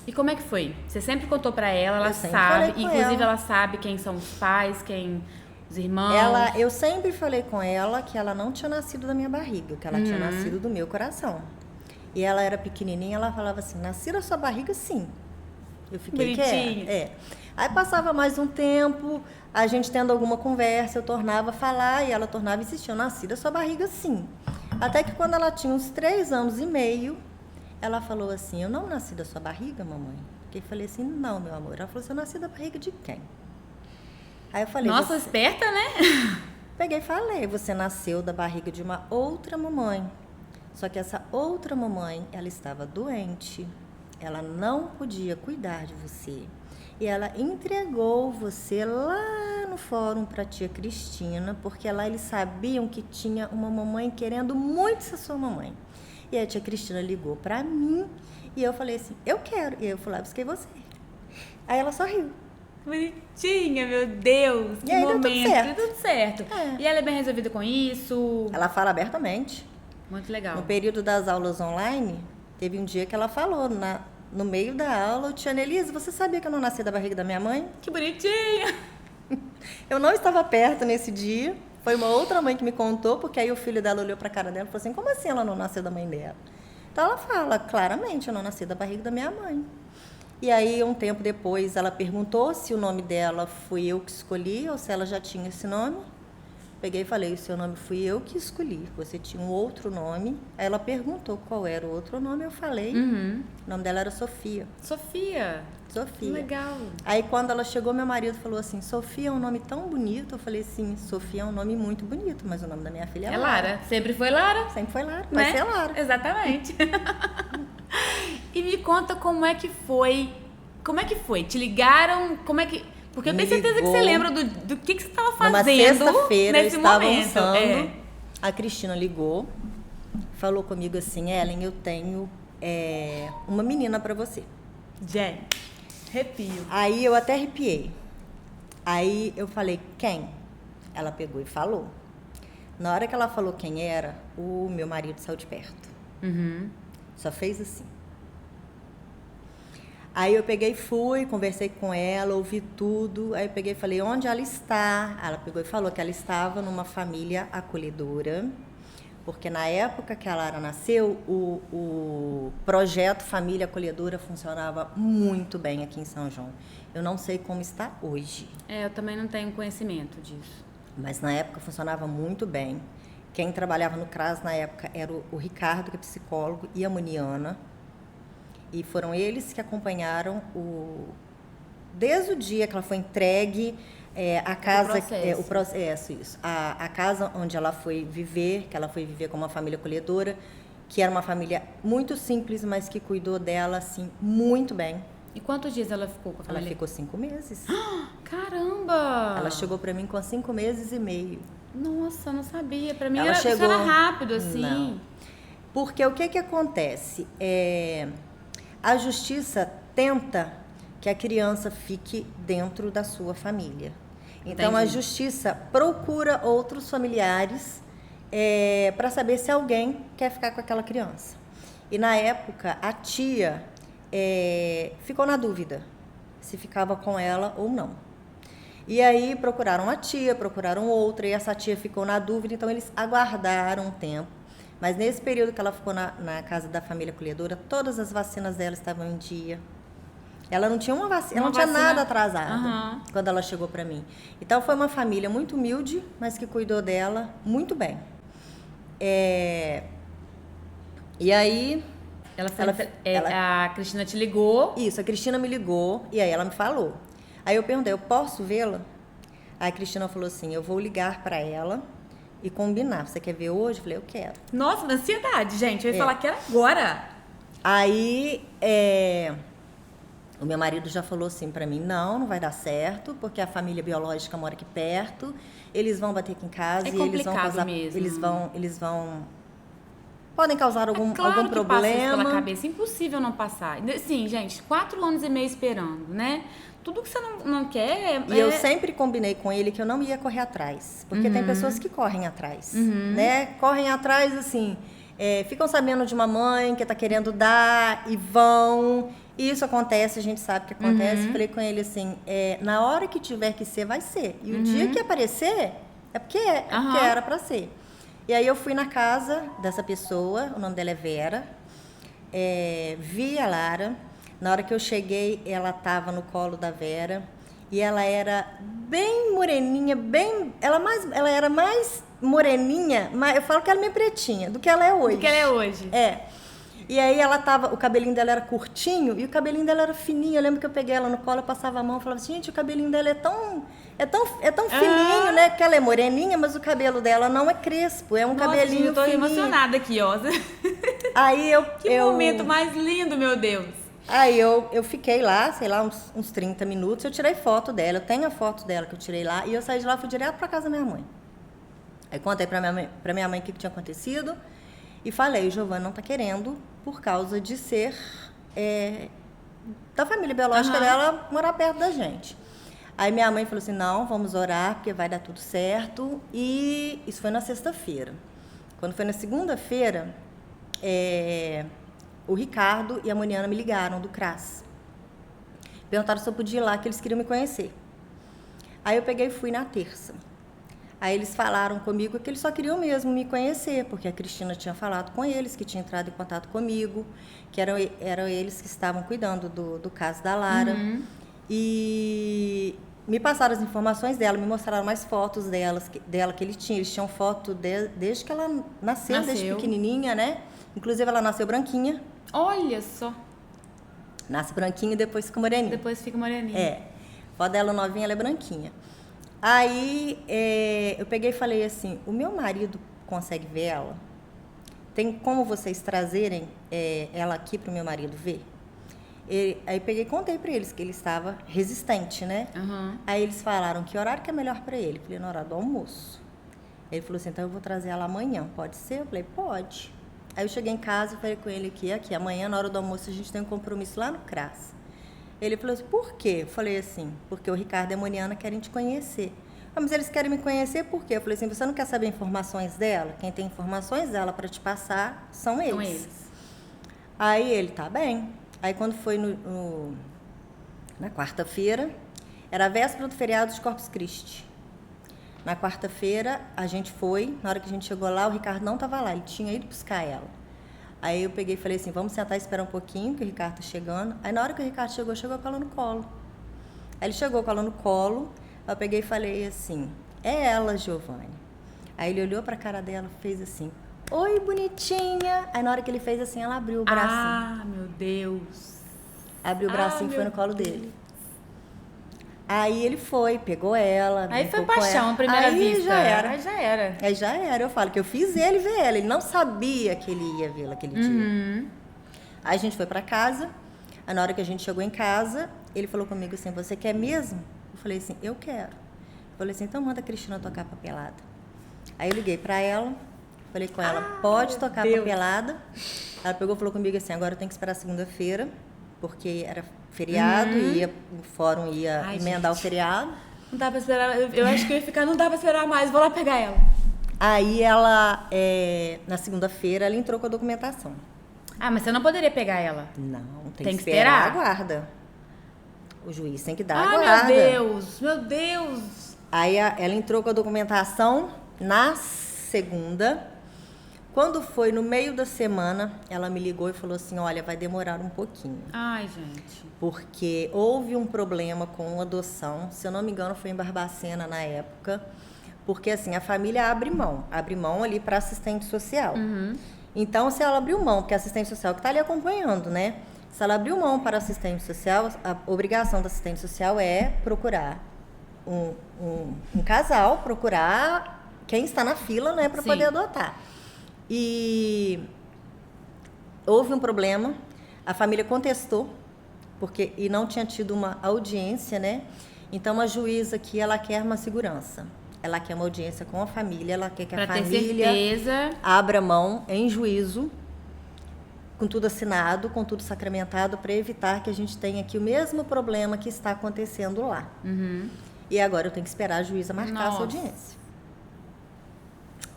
E como é que foi? Você sempre contou pra ela, ela sabe, inclusive ela sabe quem são os pais, os irmãos. Eu sempre falei com ela que ela não tinha nascido da minha barriga, que ela tinha nascido do meu coração. E ela era pequenininha, ela falava assim, nasci da sua barriga, sim. Eu fiquei quieta. Aí passava mais um tempo, a gente tendo alguma conversa, eu tornava a falar e ela tornava a insistir, eu nasci da sua barriga, sim. Até que quando ela tinha uns 3 anos e meio, ela falou assim, eu não nasci da sua barriga, mamãe? Eu falei assim, não, meu amor. Ela falou assim, eu nasci da barriga de quem? Aí eu falei... Nossa, esperta, né? Peguei e falei, você nasceu da barriga de uma outra mamãe. Só que essa outra mamãe, ela estava doente. Ela não podia cuidar de você. E ela entregou você lá no fórum para a tia Cristina, porque lá eles sabiam que tinha uma mamãe querendo muito ser sua mamãe. E a tia Cristina ligou para mim e eu falei assim, eu quero. E eu fui lá, busquei você. Aí ela sorriu. Bonitinha, meu Deus. E Que aí momento. deu Deu tudo certo. É. E ela é bem resolvida com isso? Ela fala abertamente. Muito legal. No período das aulas online, teve um dia que ela falou, no meio da aula, tia Nelise, você sabia que eu não nasci da barriga da minha mãe? Que bonitinha. Eu não estava perto nesse dia. Foi uma outra mãe que me contou, porque aí o filho dela olhou pra cara dela e falou assim, como assim ela não nasceu da mãe dela? Então ela fala, claramente, eu não nasci da barriga da minha mãe. E aí, um tempo depois, ela perguntou se o nome dela fui eu que escolhi ou se ela já tinha esse nome. Peguei e falei, o seu nome fui eu que escolhi, você tinha um outro nome. Aí ela perguntou qual era o outro nome, eu falei. O nome dela era Sofia. Sofia. Sofia. Legal. Aí quando ela chegou, meu marido falou assim, Sofia é um nome tão bonito. Eu falei, sim, Sofia é um nome muito bonito, mas o nome da minha filha é Lara. Sempre foi Lara? Sempre foi Lara, Né? vai ser Lara. Exatamente. E me conta como é que foi. Como é que foi? Te ligaram? Como é que... Porque eu tenho certeza que você lembra do que você estava fazendo numa sexta-feira, eu nesse estava momento. almoçando. A Cristina ligou, falou comigo assim, Ellen, eu tenho uma menina para você. Gente, arrepio. Aí eu até arrepiei. Aí eu falei, quem? Ela pegou e falou. Na hora que ela falou quem era, o meu marido saiu de perto. Só fez assim. Aí eu peguei e fui, conversei com ela, ouvi tudo. Aí eu peguei e falei, onde ela está? Ela pegou e falou que ela estava numa família acolhedora. Porque na época que a Lara nasceu, o projeto Família Acolhedora funcionava muito bem aqui em São João. Eu não sei como está hoje. Eu também não tenho conhecimento disso. Mas na época funcionava muito bem. Quem trabalhava no CRAS na época era o Ricardo, que é psicólogo, e a Muniana. E foram eles que acompanharam desde o dia que ela foi entregue, a casa, o processo, isso. A casa onde ela foi viver, que ela foi viver com uma família acolhedora, que era uma família muito simples, mas que cuidou dela, assim, muito bem. E quantos dias ela ficou com a família? Ela ficou 5 meses. Caramba! Ela chegou para mim com 5 meses e meio. Nossa, não sabia. Pra mim Ela isso era rápido, assim. Não. Porque o que acontece? A justiça tenta que a criança fique dentro da sua família. Então, Entendi. a justiça procura outros familiares para saber se alguém quer ficar com aquela criança. E, na época, a tia ficou na dúvida se ficava com ela ou não. E aí, procuraram a tia, procuraram outra, e essa tia ficou na dúvida, então eles aguardaram um tempo. Mas nesse período que ela ficou na casa da família acolhedora, todas as vacinas dela estavam em dia. Ela não tinha uma vacina, ela não tinha nada atrasado quando ela chegou para mim. Então foi uma família muito humilde, mas que cuidou dela muito bem. E aí... a Cristina te ligou. Isso, a Cristina me ligou e aí ela me falou. Aí eu perguntei, eu posso vê-la? Aí a Cristina falou assim, eu vou ligar para ela e combinar. Você quer ver hoje? Eu falei, eu quero. Nossa, na ansiedade, gente. Eu ia falar que era agora. Aí, o meu marido já falou assim pra mim, não vai dar certo, porque a família biológica mora aqui perto, eles vão bater aqui em casa e eles vão causar... mesmo. Eles vão... Podem causar algum que passa isso problema. pela cabeça. Impossível não passar. Sim, gente, 4 anos e meio esperando, né? Tudo que você não quer... E eu sempre combinei com ele que eu não ia correr atrás. Porque tem pessoas que correm atrás, né? Correm atrás, assim, ficam sabendo de uma mãe que está querendo dar e vão. E isso acontece, a gente sabe que acontece. Falei com ele assim, na hora que tiver que ser, vai ser. E o dia que aparecer, é porque era para ser. E aí eu fui na casa dessa pessoa, o nome dela é Vera, vi a Lara. Na hora que eu cheguei, ela estava no colo da Vera e ela era bem moreninha, ela era mais moreninha, eu falo que ela é meio pretinha, do que ela é hoje. Do que ela é hoje. E aí o cabelinho dela era curtinho e o cabelinho dela era fininho. Eu lembro que eu peguei ela no colo, eu passava a mão e falava assim, gente, o cabelinho dela é tão fininho, né? Que ela é moreninha, mas o cabelo dela não é crespo, é um cabelinho gente, eu tô fininho. emocionada aqui, ó. Aí Que momento mais lindo, meu Deus. Aí eu fiquei lá, sei lá, uns 30 minutos, eu tirei foto dela, eu tenho a foto dela que eu tirei lá, e eu saí de lá, fui direto pra casa da minha mãe. Aí contei pra minha mãe o que tinha acontecido, e falei, o Giovanni não tá querendo, por causa de ser da família biológica dela, morar perto da gente. Aí minha mãe falou assim, não, vamos orar, porque vai dar tudo certo, e isso foi na sexta-feira. Quando foi na segunda-feira, o Ricardo e a Moniana me ligaram do CRAS. Perguntaram se eu podia ir lá, que eles queriam me conhecer. Aí eu peguei e fui na terça. Aí eles falaram comigo que eles só queriam mesmo me conhecer, porque a Cristina tinha falado com eles, que tinha entrado em contato comigo, que eram eles que estavam cuidando do caso da Lara. E me passaram as informações dela, me mostraram mais fotos dela que eles tinham foto desde que ela nasceu, desde pequenininha, né? Inclusive ela nasceu branquinha. Olha só. Nasce branquinha e depois fica moreninha. Depois fica moreninha. A foto dela novinha, ela é branquinha. Aí eu peguei e falei assim, o meu marido consegue ver ela? Tem como vocês trazerem ela aqui para o meu marido ver? Aí peguei e contei para eles que ele estava resistente, né? Aí eles falaram que horário que é melhor para ele? Eu falei, no horário do almoço. Ele falou assim, então eu vou trazer ela amanhã, pode ser? Eu falei, pode. Aí eu cheguei em casa e falei com ele aqui, amanhã na hora do almoço a gente tem um compromisso lá no CRAS. Ele falou assim, por quê? Eu falei assim, porque o Ricardo e a Moniana querem te conhecer. Ah, mas eles querem me conhecer por quê? Eu falei assim, você não quer saber informações dela? Quem tem informações dela para te passar são eles. São eles. Aí ele, tá bem. Aí quando foi na quarta-feira, era a véspera do feriado de Corpus Christi. Na quarta-feira, a gente foi, na hora que a gente chegou lá, o Ricardo não estava lá, ele tinha ido buscar ela. Aí eu peguei e falei assim, vamos sentar e esperar um pouquinho, que o Ricardo tá chegando. Aí na hora que o Ricardo chegou com ela no colo. Aí ele chegou com ela no colo, eu peguei e falei assim, é ela, Giovanni. Aí ele olhou pra cara dela, fez assim, oi, bonitinha. Aí na hora que ele fez assim, ela abriu o bracinho. Ah, meu Deus. Abriu o bracinho e foi no colo dele. Aí ele foi, pegou ela. Aí foi paixão à primeira vista. Já era. Aí já era. Eu falo que eu fiz ele ver ela. Ele não sabia que ele ia vê-la aquele dia. Aí a gente foi pra casa. Aí na hora que a gente chegou em casa, ele falou comigo assim, você quer mesmo? Eu falei assim, eu quero. Eu falei assim, então manda a Cristina tocar papelada. Aí eu liguei pra ela, falei com ela, pode tocar papelada. Ela pegou e falou comigo assim, agora eu tenho que esperar segunda-feira, porque era feriado, o fórum ia emendar o feriado. Não dá pra esperar, eu acho que eu ia ficar, não dá pra esperar mais, vou lá pegar ela. Aí ela, na segunda-feira, ela entrou com a documentação. Ah, mas você não poderia pegar ela? Não, tem que esperar a guarda. O juiz tem que dar a guarda. Meu Deus. Aí ela entrou com a documentação na segunda. Quando foi no meio da semana, ela me ligou e falou assim, olha, vai demorar um pouquinho. Ai, gente. Porque houve um problema com a adoção, se eu não me engano foi em Barbacena na época, porque assim, a família abre mão ali para assistente social. Então, se ela abriu mão, porque a assistente social que está ali acompanhando, né? Se ela abriu mão para assistente social, a obrigação da assistente social é procurar um casal, procurar quem está na fila, né, para poder adotar. E houve um problema, a família contestou, e não tinha tido uma audiência, né? Então a juíza aqui, ela quer uma segurança. Ela quer uma audiência com a família, ela quer que a família abra mão em juízo, com tudo assinado, com tudo sacramentado, para evitar que a gente tenha aqui o mesmo problema que está acontecendo lá. E agora eu tenho que esperar a juíza marcar essa audiência.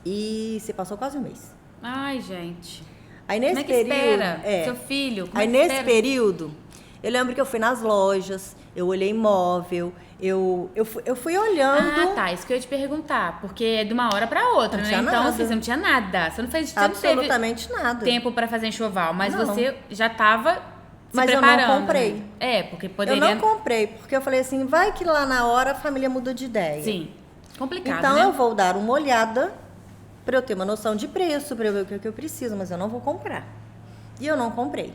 E se passou quase um mês. Ai, gente. Aí nesse período, espera? Seu filho, aí nesse período, eu lembro que eu fui nas lojas, eu olhei imóvel, eu fui olhando. Ah, tá, isso que eu ia te perguntar, porque é de uma hora pra outra, né? Então, assim, você não tinha nada, você não absolutamente nada. Tempo pra fazer enxoval, mas você já tava se preparando. Mas eu não comprei. Né? Porque poderia... Eu não comprei, porque eu falei assim, vai que lá na hora a família muda de ideia. Sim, complicado, então, né? eu vou dar uma olhada para eu ter uma noção de preço, para eu ver o que eu preciso, mas eu não vou comprar. E eu não comprei.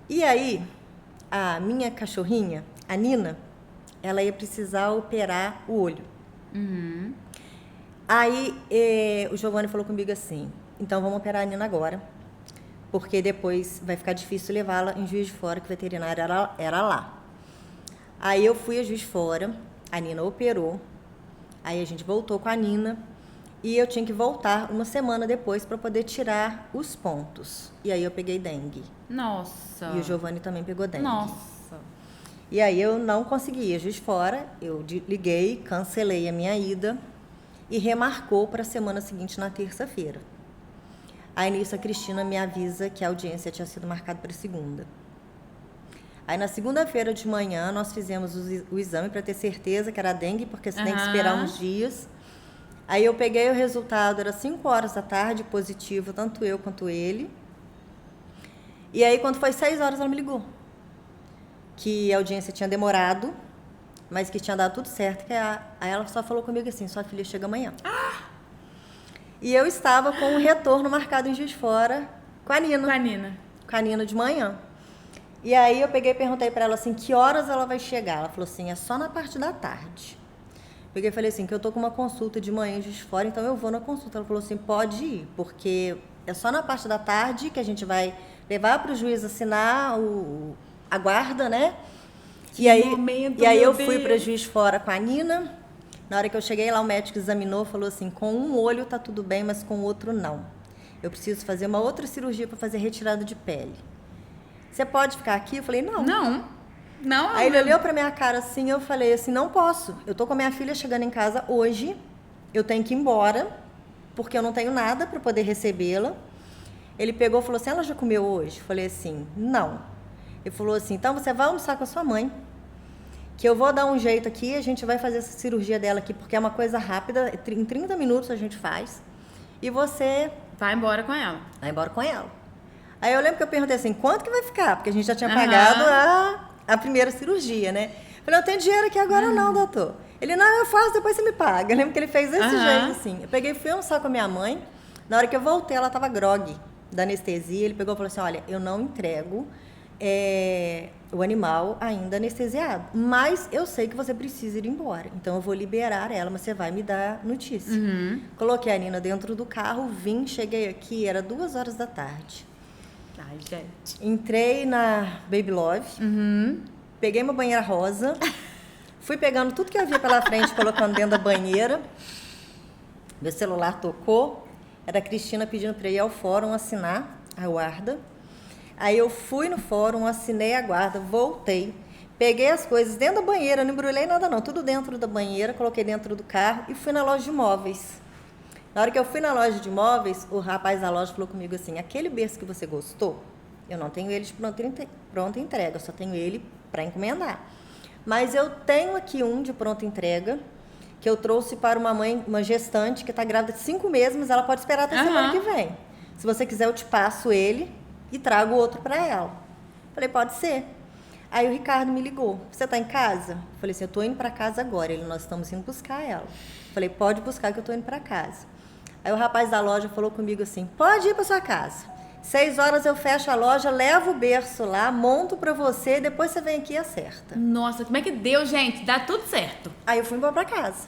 E aí, a minha cachorrinha, a Nina, ela ia precisar operar o olho. Aí, o Giovanni falou comigo assim, então vamos operar a Nina agora, porque depois vai ficar difícil levá-la em Juiz de Fora, que o veterinário era lá. Aí eu fui a Juiz de Fora, a Nina operou, aí a gente voltou com a Nina e eu tinha que voltar uma semana depois para poder tirar os pontos. E aí eu peguei dengue. Nossa. E o Giovanni também pegou dengue. Nossa. E aí eu não consegui ir a Juiz de Fora, eu liguei, cancelei a minha ida e remarcou para a semana seguinte, na terça-feira. Aí nisso a Cristina me avisa que a audiência tinha sido marcada para segunda. Aí na segunda-feira de manhã nós fizemos o exame para ter certeza que era dengue, porque você tem que esperar uns dias. Aí eu peguei o resultado, era 5 horas da tarde, positivo, tanto eu quanto ele. E aí quando foi 6 horas ela me ligou. Que a audiência tinha demorado, mas que tinha dado tudo certo. Aí ela só falou comigo assim, sua filha chega amanhã. E eu estava com um retorno marcado em Juiz de Fora com a Nina. Com a Nina de manhã. E aí eu peguei e perguntei para ela assim, que horas ela vai chegar? Ela falou assim, é só na parte da tarde. Peguei e falei assim, que eu tô com uma consulta de manhã em Juiz de Fora, então eu vou na consulta. Ela falou assim, pode ir, porque é só na parte da tarde que a gente vai levar para o juiz assinar a guarda, né? E aí eu fui para Juiz de Fora com a Nina. Na hora que eu cheguei lá, o médico examinou, falou assim, com um olho tá tudo bem, mas com o outro não. Eu preciso fazer uma outra cirurgia para fazer retirada de pele. Você pode ficar aqui? Eu falei, não. Não. Aí ele olhou pra minha cara assim, eu falei assim, não posso. Eu tô com a minha filha chegando em casa hoje, eu tenho que ir embora, porque eu não tenho nada para poder recebê-la. Ele pegou e falou assim, ela já comeu hoje? Eu falei assim, não. Ele falou assim, então você vai almoçar com a sua mãe, que eu vou dar um jeito aqui, a gente vai fazer essa cirurgia dela aqui, porque é uma coisa rápida, em 30 minutos a gente faz, e você... Vai embora com ela. Vai embora com ela. Aí eu lembro que eu perguntei assim, quanto que vai ficar? Porque a gente já tinha pagado a primeira cirurgia, né? Eu falei, não tenho dinheiro aqui agora não, doutor. Ele, não, eu faço, depois você me paga. Eu lembro que ele fez desse jeito, assim. Eu peguei e fui almoçar com a minha mãe, na hora que eu voltei, ela tava grogue da anestesia, ele pegou e falou assim, olha, eu não entrego o animal ainda anestesiado, mas eu sei que você precisa ir embora, então eu vou liberar ela, mas você vai me dar notícia. Coloquei a Nina dentro do carro, vim, cheguei aqui, era 2 horas da tarde. Ai, gente. Entrei na Baby Love, peguei uma banheira rosa, fui pegando tudo que havia pela frente, colocando dentro da banheira, meu celular tocou, era a Cristina pedindo para ir ao fórum assinar a guarda. Aí eu fui no fórum, assinei a guarda, voltei, peguei as coisas dentro da banheira, não embrulhei nada não, tudo dentro da banheira, coloquei dentro do carro e fui na loja de móveis. Na hora que eu fui na loja de móveis, o rapaz da loja falou comigo assim, aquele berço que você gostou, eu não tenho ele de pronta entrega, eu só tenho ele para encomendar. Mas eu tenho aqui um de pronta entrega, que eu trouxe para uma mãe, uma gestante que está grávida de 5 meses, mas ela pode esperar até semana que vem. Se você quiser, eu te passo ele e trago outro para ela. Falei, pode ser. Aí o Ricardo me ligou, você está em casa? Falei assim, eu estou indo para casa agora. Ele, nós estamos indo buscar ela. Falei, pode buscar que eu estou indo para casa. Aí o rapaz da loja falou comigo assim, pode ir para sua casa. 6 horas eu fecho a loja, levo o berço lá, monto para você, depois você vem aqui e acerta. Nossa, como é que deu, gente? Dá tudo certo. Aí eu fui embora para casa.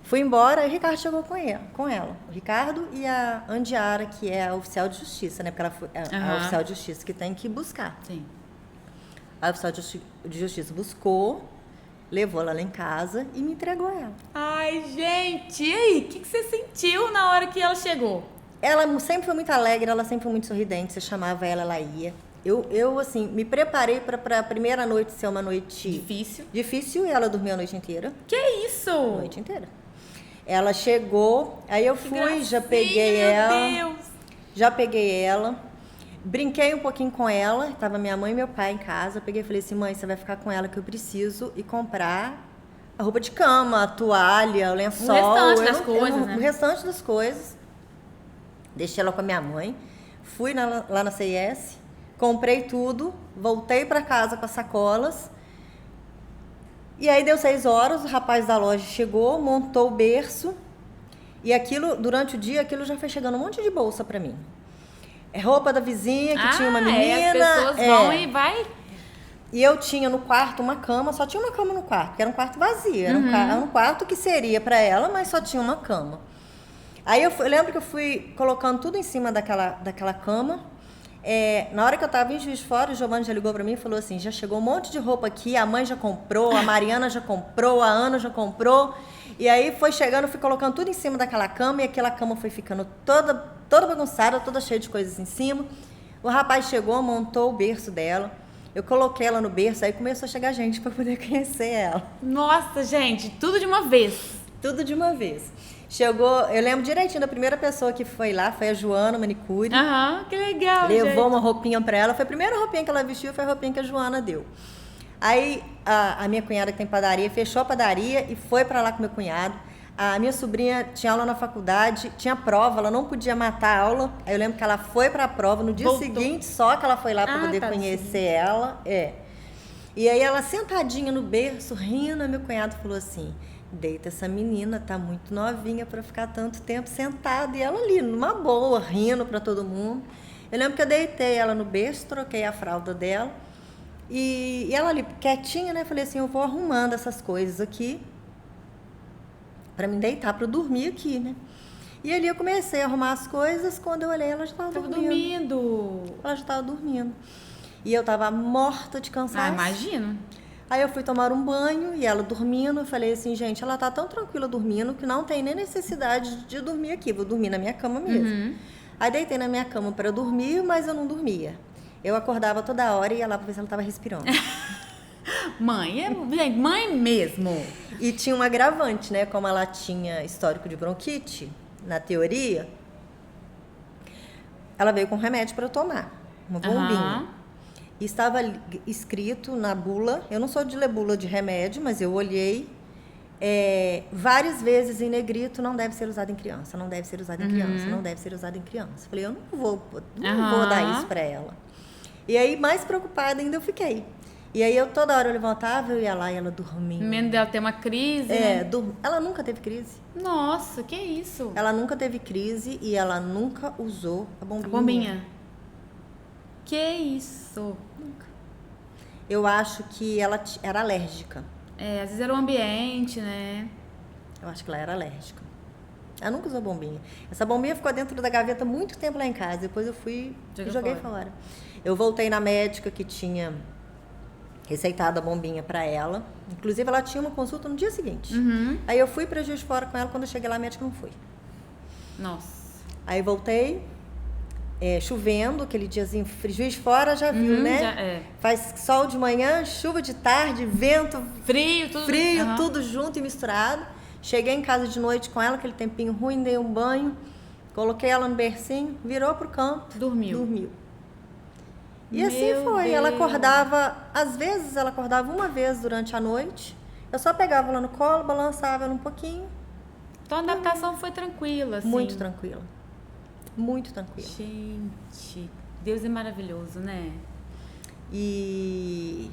Fui embora e o Ricardo chegou com ela. O Ricardo e a Andiara, que é a oficial de justiça, né? Porque ela foi a oficial de justiça que tem que buscar. Sim. A oficial de justiça buscou, levou ela lá em casa e me entregou ela. Ai, gente, e aí? O que você sentiu na hora que ela chegou? Ela sempre foi muito alegre, ela sempre foi muito sorridente. Você chamava ela ia. Eu assim, me preparei para a primeira noite ser uma noite... Difícil e ela dormiu a noite inteira. Que isso? A noite inteira. Ela chegou, aí eu fui, já peguei ela. Meu Deus! Já peguei ela, brinquei um pouquinho com ela, tava minha mãe e meu pai em casa, peguei e falei assim, mãe, você vai ficar com ela que eu preciso ir comprar a roupa de cama, a toalha, o lençol. O restante das coisas, né? O restante das coisas. Deixei ela com a minha mãe, fui lá na CIS, comprei tudo, voltei para casa com as sacolas. E aí deu 6 horas, o rapaz da loja chegou, montou o berço. E aquilo, durante o dia, aquilo já foi chegando um monte de bolsa pra mim. É roupa da vizinha, que tinha uma menina. As pessoas vão e vai... E eu tinha no quarto uma cama, só tinha uma cama no quarto, porque era um quarto vazio. Era um quarto que seria pra ela, mas só tinha uma cama. Aí eu lembro que eu fui colocando tudo em cima daquela cama. Na hora que eu estava em Juiz de Fora, o Giovanni já ligou para mim e falou assim, já chegou um monte de roupa aqui, a mãe já comprou, a Mariana já comprou, a Ana já comprou. E aí foi chegando, fui colocando tudo em cima daquela cama e aquela cama foi ficando toda bagunçada, toda cheia de coisas em cima. O rapaz chegou, montou o berço dela. Eu coloquei ela no berço, aí começou a chegar gente para poder conhecer ela. Nossa, gente, tudo de uma vez. Tudo de uma vez. Chegou, eu lembro direitinho da primeira pessoa que foi lá, foi a Joana, manicure. Aham, que legal, Levou uma roupinha pra ela, foi a primeira roupinha que ela vestiu, foi a roupinha que a Joana deu. Aí a minha cunhada que tem padaria, fechou a padaria e foi pra lá com meu cunhado. A minha sobrinha tinha aula na faculdade, tinha prova, ela não podia matar a aula. Aí eu lembro que ela foi pra prova, no dia Voltou. seguinte só que ela foi lá pra poder conhecer ela. E aí ela sentadinha no berço, rindo, meu cunhado falou assim... Deita essa menina, tá muito novinha para ficar tanto tempo sentada. E ela ali, numa boa, rindo para todo mundo. Eu lembro que eu deitei ela no berço, troquei a fralda dela. E ela ali, quietinha, né? Falei assim, eu vou arrumando essas coisas aqui para me deitar, para eu dormir aqui, né? E ali eu comecei a arrumar as coisas. Quando eu olhei, ela já estava dormindo. Ela já estava dormindo. E eu estava morta de cansaço. Ah, imagino. Aí eu fui tomar um banho e ela dormindo, eu falei assim, gente, ela tá tão tranquila dormindo que não tem nem necessidade de dormir aqui, vou dormir na minha cama mesmo. Aí deitei na minha cama para dormir, mas eu não dormia. Eu acordava toda hora e ia lá para ver se ela tava respirando. Mãe, gente, mãe mesmo. E tinha um agravante, né? Como ela tinha histórico de bronquite, na teoria, ela veio com remédio para eu tomar, uma bombinha. E estava escrito na bula, eu não sou de ler bula de remédio, mas eu olhei várias vezes em negrito, não deve ser usado em criança, não deve ser usado em criança, não deve ser usado em criança. Falei, eu não vou dar isso para ela. E aí, mais preocupada ainda eu fiquei. E aí, toda hora eu levantava, eu ia lá e ela dormia. Medo dela ter uma crise, né? Ela nunca teve crise. Nossa, que isso? Ela nunca teve crise e ela nunca usou a bombinha. A bombinha. Que isso? Nunca. Eu acho que ela era alérgica. Às vezes era o ambiente, né? Eu acho que ela era alérgica. Ela nunca usou bombinha. Essa bombinha ficou dentro da gaveta muito tempo lá em casa. Depois eu fui e joguei fora. Eu voltei na médica que tinha receitado a bombinha pra ela. Inclusive, ela tinha uma consulta no dia seguinte. Aí eu fui pra Juiz de Fora com ela. Quando eu cheguei lá, a médica não foi. Nossa. Aí voltei... chovendo, aquele diazinho frio. Juiz de Fora já viu, né? Faz sol de manhã, chuva de tarde, vento, frio, tudo junto e misturado. Cheguei em casa de noite com ela, aquele tempinho ruim, dei um banho, coloquei ela no bercinho, virou pro canto, dormiu. E assim foi. Deus. Ela acordava, às vezes ela acordava uma vez durante a noite. Eu só pegava ela no colo, balançava ela um pouquinho. Então a adaptação foi tranquila, assim. Muito tranquila. Muito tranquila. Gente, Deus é maravilhoso, né? E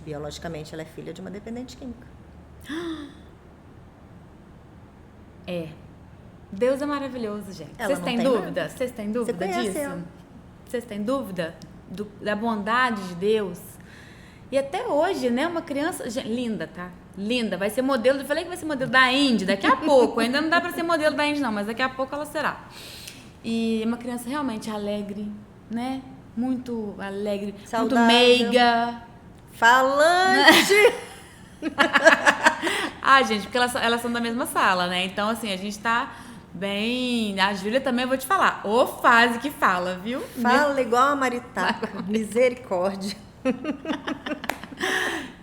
biologicamente ela é filha de uma dependente química. Deus é maravilhoso, gente. Vocês têm dúvida? Vocês têm dúvida disso? Vocês têm dúvida da bondade de Deus? E até hoje, né? Uma criança... Gente, linda, tá? Linda. Vai ser modelo... Eu falei que vai ser modelo da Indy daqui a pouco. Ainda não dá pra ser modelo da Indy, não. Mas daqui a pouco ela será. E uma criança realmente alegre, né? Muito alegre. Saudável. Muito meiga. Falante! Gente, porque elas são da mesma sala, né? Então, assim, a gente tá bem... A Júlia também, eu vou te falar. Ô fase que fala, viu? Fala igual a Maritaca. Misericórdia.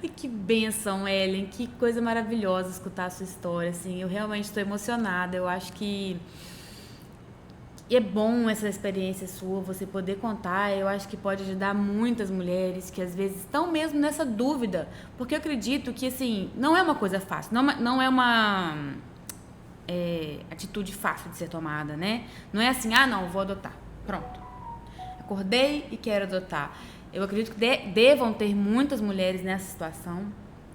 E que bênção, Ellen, que coisa maravilhosa escutar a sua história, assim, eu realmente estou emocionada, eu acho que é bom essa experiência sua, você poder contar, eu acho que pode ajudar muitas mulheres que às vezes estão mesmo nessa dúvida, porque eu acredito que, assim, não é uma coisa fácil, não é uma atitude fácil de ser tomada, né? Não é assim, não, vou adotar, pronto, acordei e quero adotar. Eu acredito que devam ter muitas mulheres nessa situação,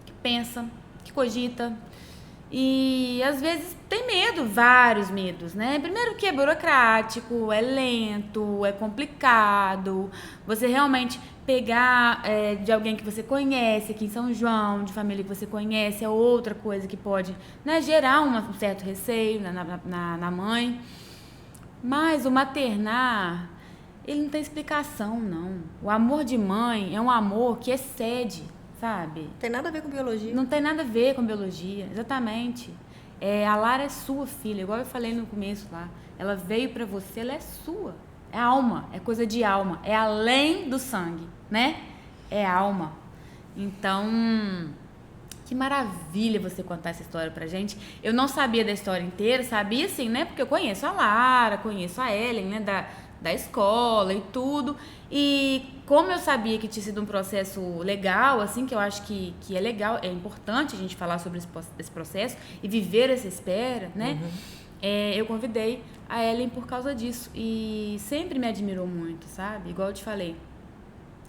que pensam, que cogita e às vezes tem medo, vários medos, né? Primeiro que é burocrático, é lento, é complicado, você realmente pegar de alguém que você conhece aqui em São João, de família que você conhece, é outra coisa que pode, né, gerar um certo receio na mãe, mas o maternar... ele não tem explicação, não. O amor de mãe é um amor que excede, sabe? Não tem nada a ver com biologia. Não tem nada a ver com biologia, exatamente. A Lara é sua filha, igual eu falei no começo lá. Ela veio pra você, ela é sua. É alma, é coisa de alma. É além do sangue, né? É alma. Então, que maravilha você contar essa história pra gente. Eu não sabia da história inteira, sabia assim, né? Porque eu conheço a Lara, conheço a Ellen, né? Da escola e tudo. E como eu sabia que tinha sido um processo legal, assim, que eu acho que é legal, é importante a gente falar sobre esse processo e viver essa espera, né? Eu convidei a Ellen por causa disso. E sempre me admirou muito, sabe? Igual eu te falei,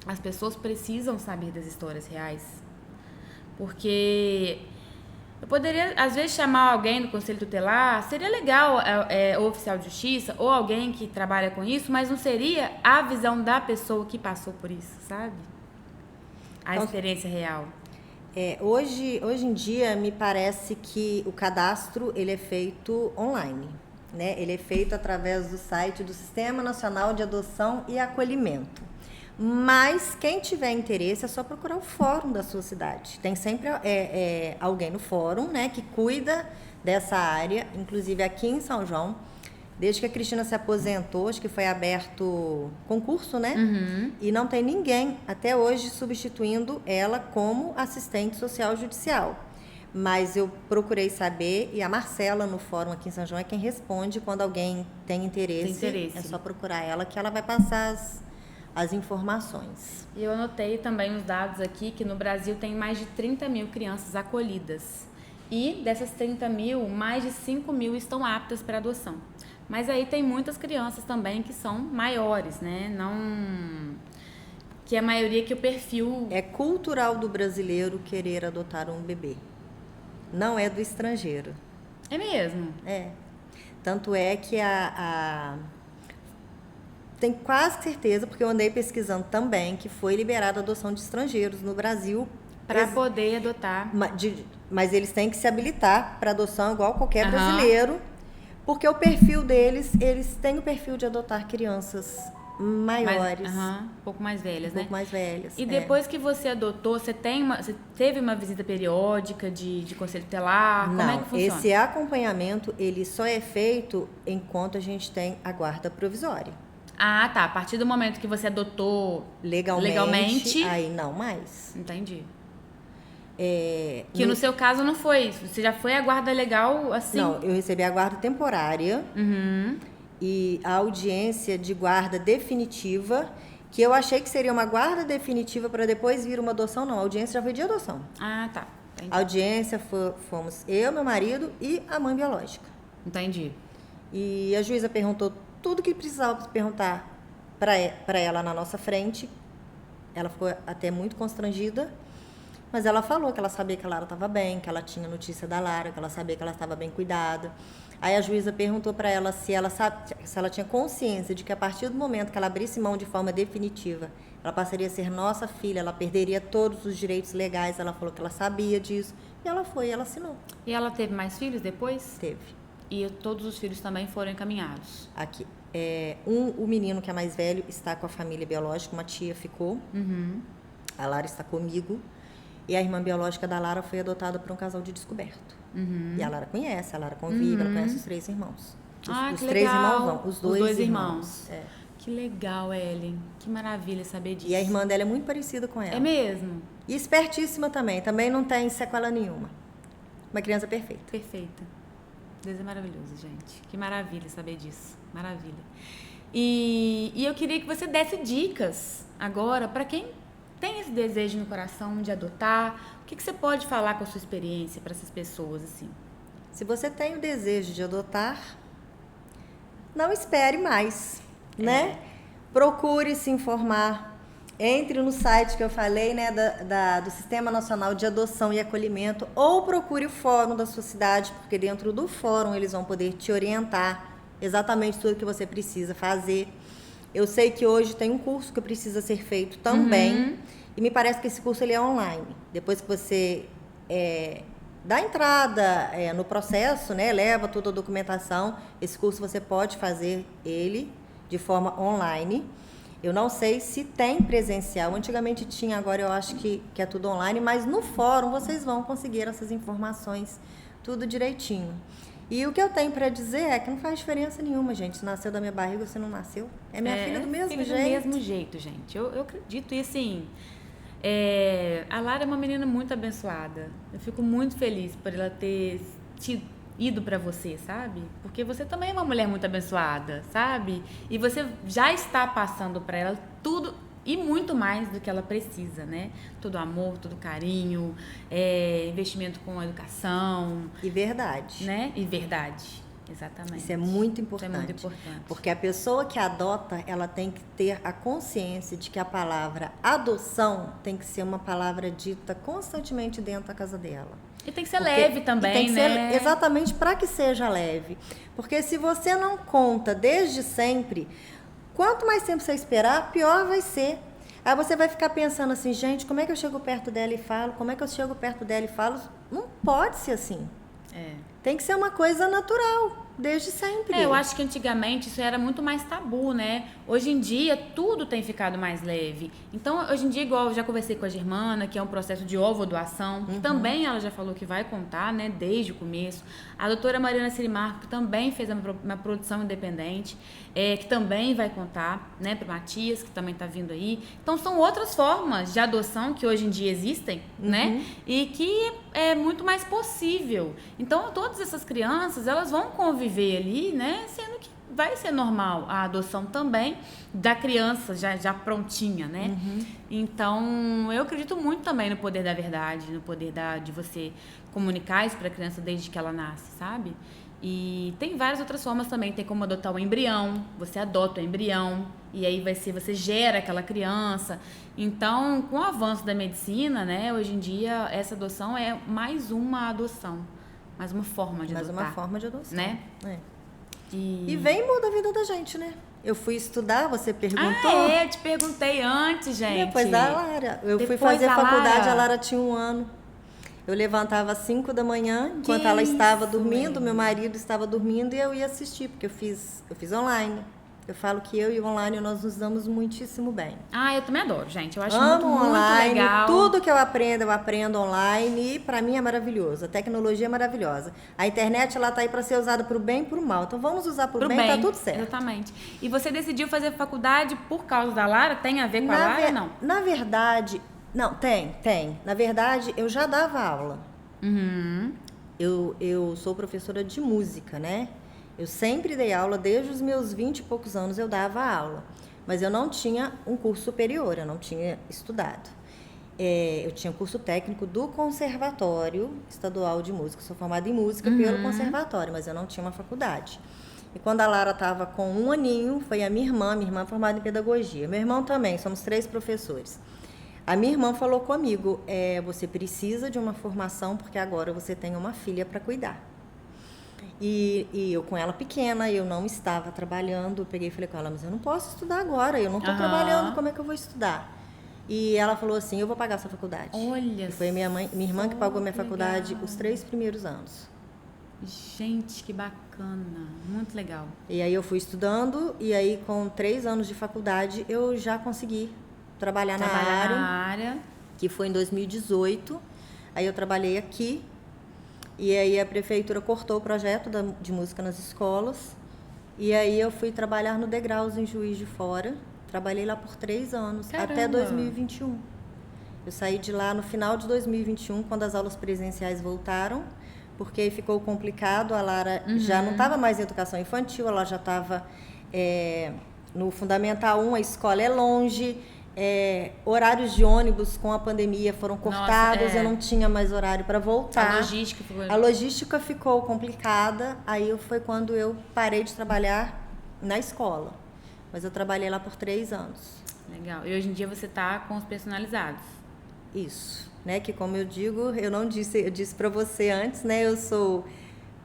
as pessoas precisam saber das histórias reais. Porque eu poderia, às vezes, chamar alguém do Conselho Tutelar, seria legal, o oficial de justiça, ou alguém que trabalha com isso, mas não seria a visão da pessoa que passou por isso, sabe? A experiência real. Hoje em dia, me parece que o cadastro ele é feito online, né? Ele é feito através do site do Sistema Nacional de Adoção e Acolhimento. Mas quem tiver interesse é só procurar o fórum da sua cidade. Tem sempre alguém no fórum, né, que cuida dessa área, inclusive aqui em São João. Desde que a Cristina se aposentou, acho que foi aberto concurso, né? E não tem ninguém até hoje substituindo ela como assistente social judicial. Mas eu procurei saber, e a Marcela no fórum aqui em São João é quem responde quando alguém tem interesse. É só procurar ela que ela vai passar as informações. E eu anotei também os dados aqui que no Brasil tem mais de 30 mil crianças acolhidas. E dessas 30 mil, mais de 5 mil estão aptas para adoção. Mas aí tem muitas crianças também que são maiores, né? Não... Que a maioria que o perfil... É cultural do brasileiro querer adotar um bebê. Não é do estrangeiro. É mesmo? É. Tanto é que tenho quase certeza, porque eu andei pesquisando também, que foi liberada a adoção de estrangeiros no Brasil. Para poder adotar. Mas eles têm que se habilitar para adoção igual qualquer brasileiro, porque o perfil deles, eles têm o perfil de adotar crianças maiores. Um pouco mais velhas, né? Um pouco mais velhas. E depois que você adotou, você teve uma visita periódica de conselho tutelar? Como é que funciona? Esse acompanhamento, ele só é feito enquanto a gente tem a guarda provisória. Ah, tá. A partir do momento que você adotou legalmente aí não mais. Entendi. Que no seu caso não foi. Você já foi a guarda legal assim? Não, eu recebi a guarda temporária e a audiência de guarda definitiva, que eu achei que seria uma guarda definitiva para depois vir uma adoção. Não, a audiência já foi de adoção. Ah, tá. Entendi. A audiência fomos eu, meu marido e a mãe biológica. Entendi. E a juíza perguntou tudo que precisava perguntar para ela na nossa frente. Ela ficou até muito constrangida, mas ela falou que ela sabia que a Lara estava bem, que ela tinha notícia da Lara, que ela sabia que ela estava bem cuidada. Aí a juíza perguntou para ela se ela tinha consciência de que a partir do momento que ela abrisse mão de forma definitiva, ela passaria a ser nossa filha, ela perderia todos os direitos legais. Ela falou que ela sabia disso. E ela foi, ela assinou. E ela teve mais filhos depois? Teve. E todos os filhos também foram encaminhados? Aqui. O menino que é mais velho está com a família biológica, uma tia ficou. A Lara está comigo. E a irmã biológica da Lara foi adotada por um casal de descoberto. E a Lara conhece, a Lara convive, ela conhece os 3 irmãos. Os 3 irmãos não, os 2 irmãos. Que legal, Ellen. Que maravilha saber disso. E a irmã dela é muito parecida com ela. É mesmo? E espertíssima também. Também não tem sequela nenhuma. Uma criança perfeita. Perfeita. Deus é maravilhoso, gente. Que maravilha saber disso. Maravilha. E eu queria que você desse dicas agora para quem tem esse desejo no coração de adotar. O que você pode falar com a sua experiência para essas pessoas, assim? Se você tem o desejo de adotar, não espere mais, né? Procure se informar. Entre no site que eu falei, né, do Sistema Nacional de Adoção e Acolhimento, ou procure o fórum da sua cidade, porque dentro do fórum eles vão poder te orientar exatamente tudo que você precisa fazer. Eu sei que hoje tem um curso que precisa ser feito também, e me parece que esse curso ele é online. Depois que você dá entrada no processo, né, leva toda a documentação, esse curso você pode fazer ele de forma online. Eu não sei se tem presencial. Antigamente tinha, agora eu acho que é tudo online, mas no fórum vocês vão conseguir essas informações tudo direitinho. E o que eu tenho para dizer é que não faz diferença nenhuma, gente. Se nasceu da minha barriga ou se não nasceu. É minha filha do mesmo jeito. Do mesmo jeito, gente. Eu acredito. E assim, a Lara é uma menina muito abençoada. Eu fico muito feliz por ela ter ido para você, sabe? Porque você também é uma mulher muito abençoada, sabe? E você já está passando para ela tudo e muito mais do que ela precisa, né? Todo amor, todo carinho, investimento com a educação. E verdade. Né? E verdade, exatamente. Isso é muito importante. Isso é muito importante. Porque a pessoa que adota, ela tem que ter a consciência de que a palavra adoção tem que ser uma palavra dita constantemente dentro da casa dela. E tem que ser leve também, tem que né? Ser exatamente para que seja leve. Porque se você não conta desde sempre, quanto mais tempo você esperar, pior vai ser. Aí você vai ficar pensando assim, gente, como é que eu chego perto dela e falo? Como é que eu chego perto dela e falo? Não pode ser assim. Tem que ser uma coisa natural, desde sempre. Eu acho que antigamente isso era muito mais tabu, né? Hoje em dia tudo tem ficado mais leve. Então, hoje em dia, igual eu já conversei com a Germana, que é um processo de ovodoação, que também ela já falou que vai contar, né, desde o começo. A doutora Mariana Sirimarco, que também fez uma produção independente, que também vai contar, né, para o Matias, que também está vindo aí. Então, são outras formas de adoção que hoje em dia existem, né? E que é muito mais possível. Então, todas essas crianças, elas vão conviver ali, né, sendo que vai ser normal a adoção também da criança já prontinha, né? Então, eu acredito muito também no poder da verdade, no poder de você comunicar isso para a criança desde que ela nasce, sabe? E tem várias outras formas também. Tem como adotar o embrião, você adota o embrião e aí você gera aquela criança. Então, com o avanço da medicina, né, hoje em dia, essa adoção é mais uma adoção, mais uma forma de adotar. Mais uma forma de adoção. Né? E vem e muda a vida da gente, né? Eu fui estudar, você perguntou. Eu te perguntei antes, gente. Depois da Lara. Eu fui fazer faculdade, a Lara tinha 1 ano. Eu levantava às 5 da manhã, enquanto ela estava dormindo, meu marido estava dormindo, e eu ia assistir, porque eu fiz online. Eu falo que eu e o online, nós nos damos muitíssimo bem. Eu também adoro, gente. Eu acho Amo muito online, legal. Tudo que eu aprendo online, e para mim é maravilhoso. A tecnologia é maravilhosa. A internet, ela tá aí para ser usada pro bem e pro mal. Então vamos usar pro bem, tá tudo certo. Exatamente. E você decidiu fazer faculdade por causa da Lara? Tem a ver com a Lara ou não? Na verdade, não, tem. Na verdade, eu já dava aula. Eu sou professora de música, né? Eu sempre dei aula, desde os meus 20 e poucos anos eu dava aula. Mas eu não tinha um curso superior, eu não tinha estudado. Eu tinha um curso técnico do Conservatório Estadual de Música. Sou formada em música pelo Conservatório, mas eu não tinha uma faculdade. E quando a Lara estava com 1 aninho, foi a minha irmã formada em pedagogia. Meu irmão também, somos 3 professores. A minha irmã falou comigo, você precisa de uma formação, porque agora você tem uma filha para cuidar. E eu com ela pequena, eu não estava trabalhando, eu peguei e falei com ela, mas eu não posso estudar agora, eu não estou trabalhando, como é que eu vou estudar? E ela falou assim, eu vou pagar a sua faculdade. Olha, e foi minha irmã que pagou minha faculdade os 3 primeiros anos. Gente, que bacana, muito legal. E aí eu fui estudando, e aí com 3 anos de faculdade, eu já consegui trabalhar na área, que foi em 2018. Aí eu trabalhei aqui, e aí a prefeitura cortou o projeto de música nas escolas, e aí eu fui trabalhar no Degraus, em Juiz de Fora. Trabalhei lá por 3 anos, Caramba. Até 2021. Eu saí de lá no final de 2021, quando as aulas presenciais voltaram, porque aí ficou complicado, a Lara já não estava mais em educação infantil, ela já estava no Fundamental 1, a escola é longe, horários de ônibus com a pandemia foram cortados, eu não tinha mais horário para voltar. A logística ficou complicada, aí foi quando eu parei de trabalhar na escola. Mas eu trabalhei lá por 3 anos. Legal. E hoje em dia você está com os personalizados. Isso, né? Que como eu digo, eu disse para você antes, né? Eu sou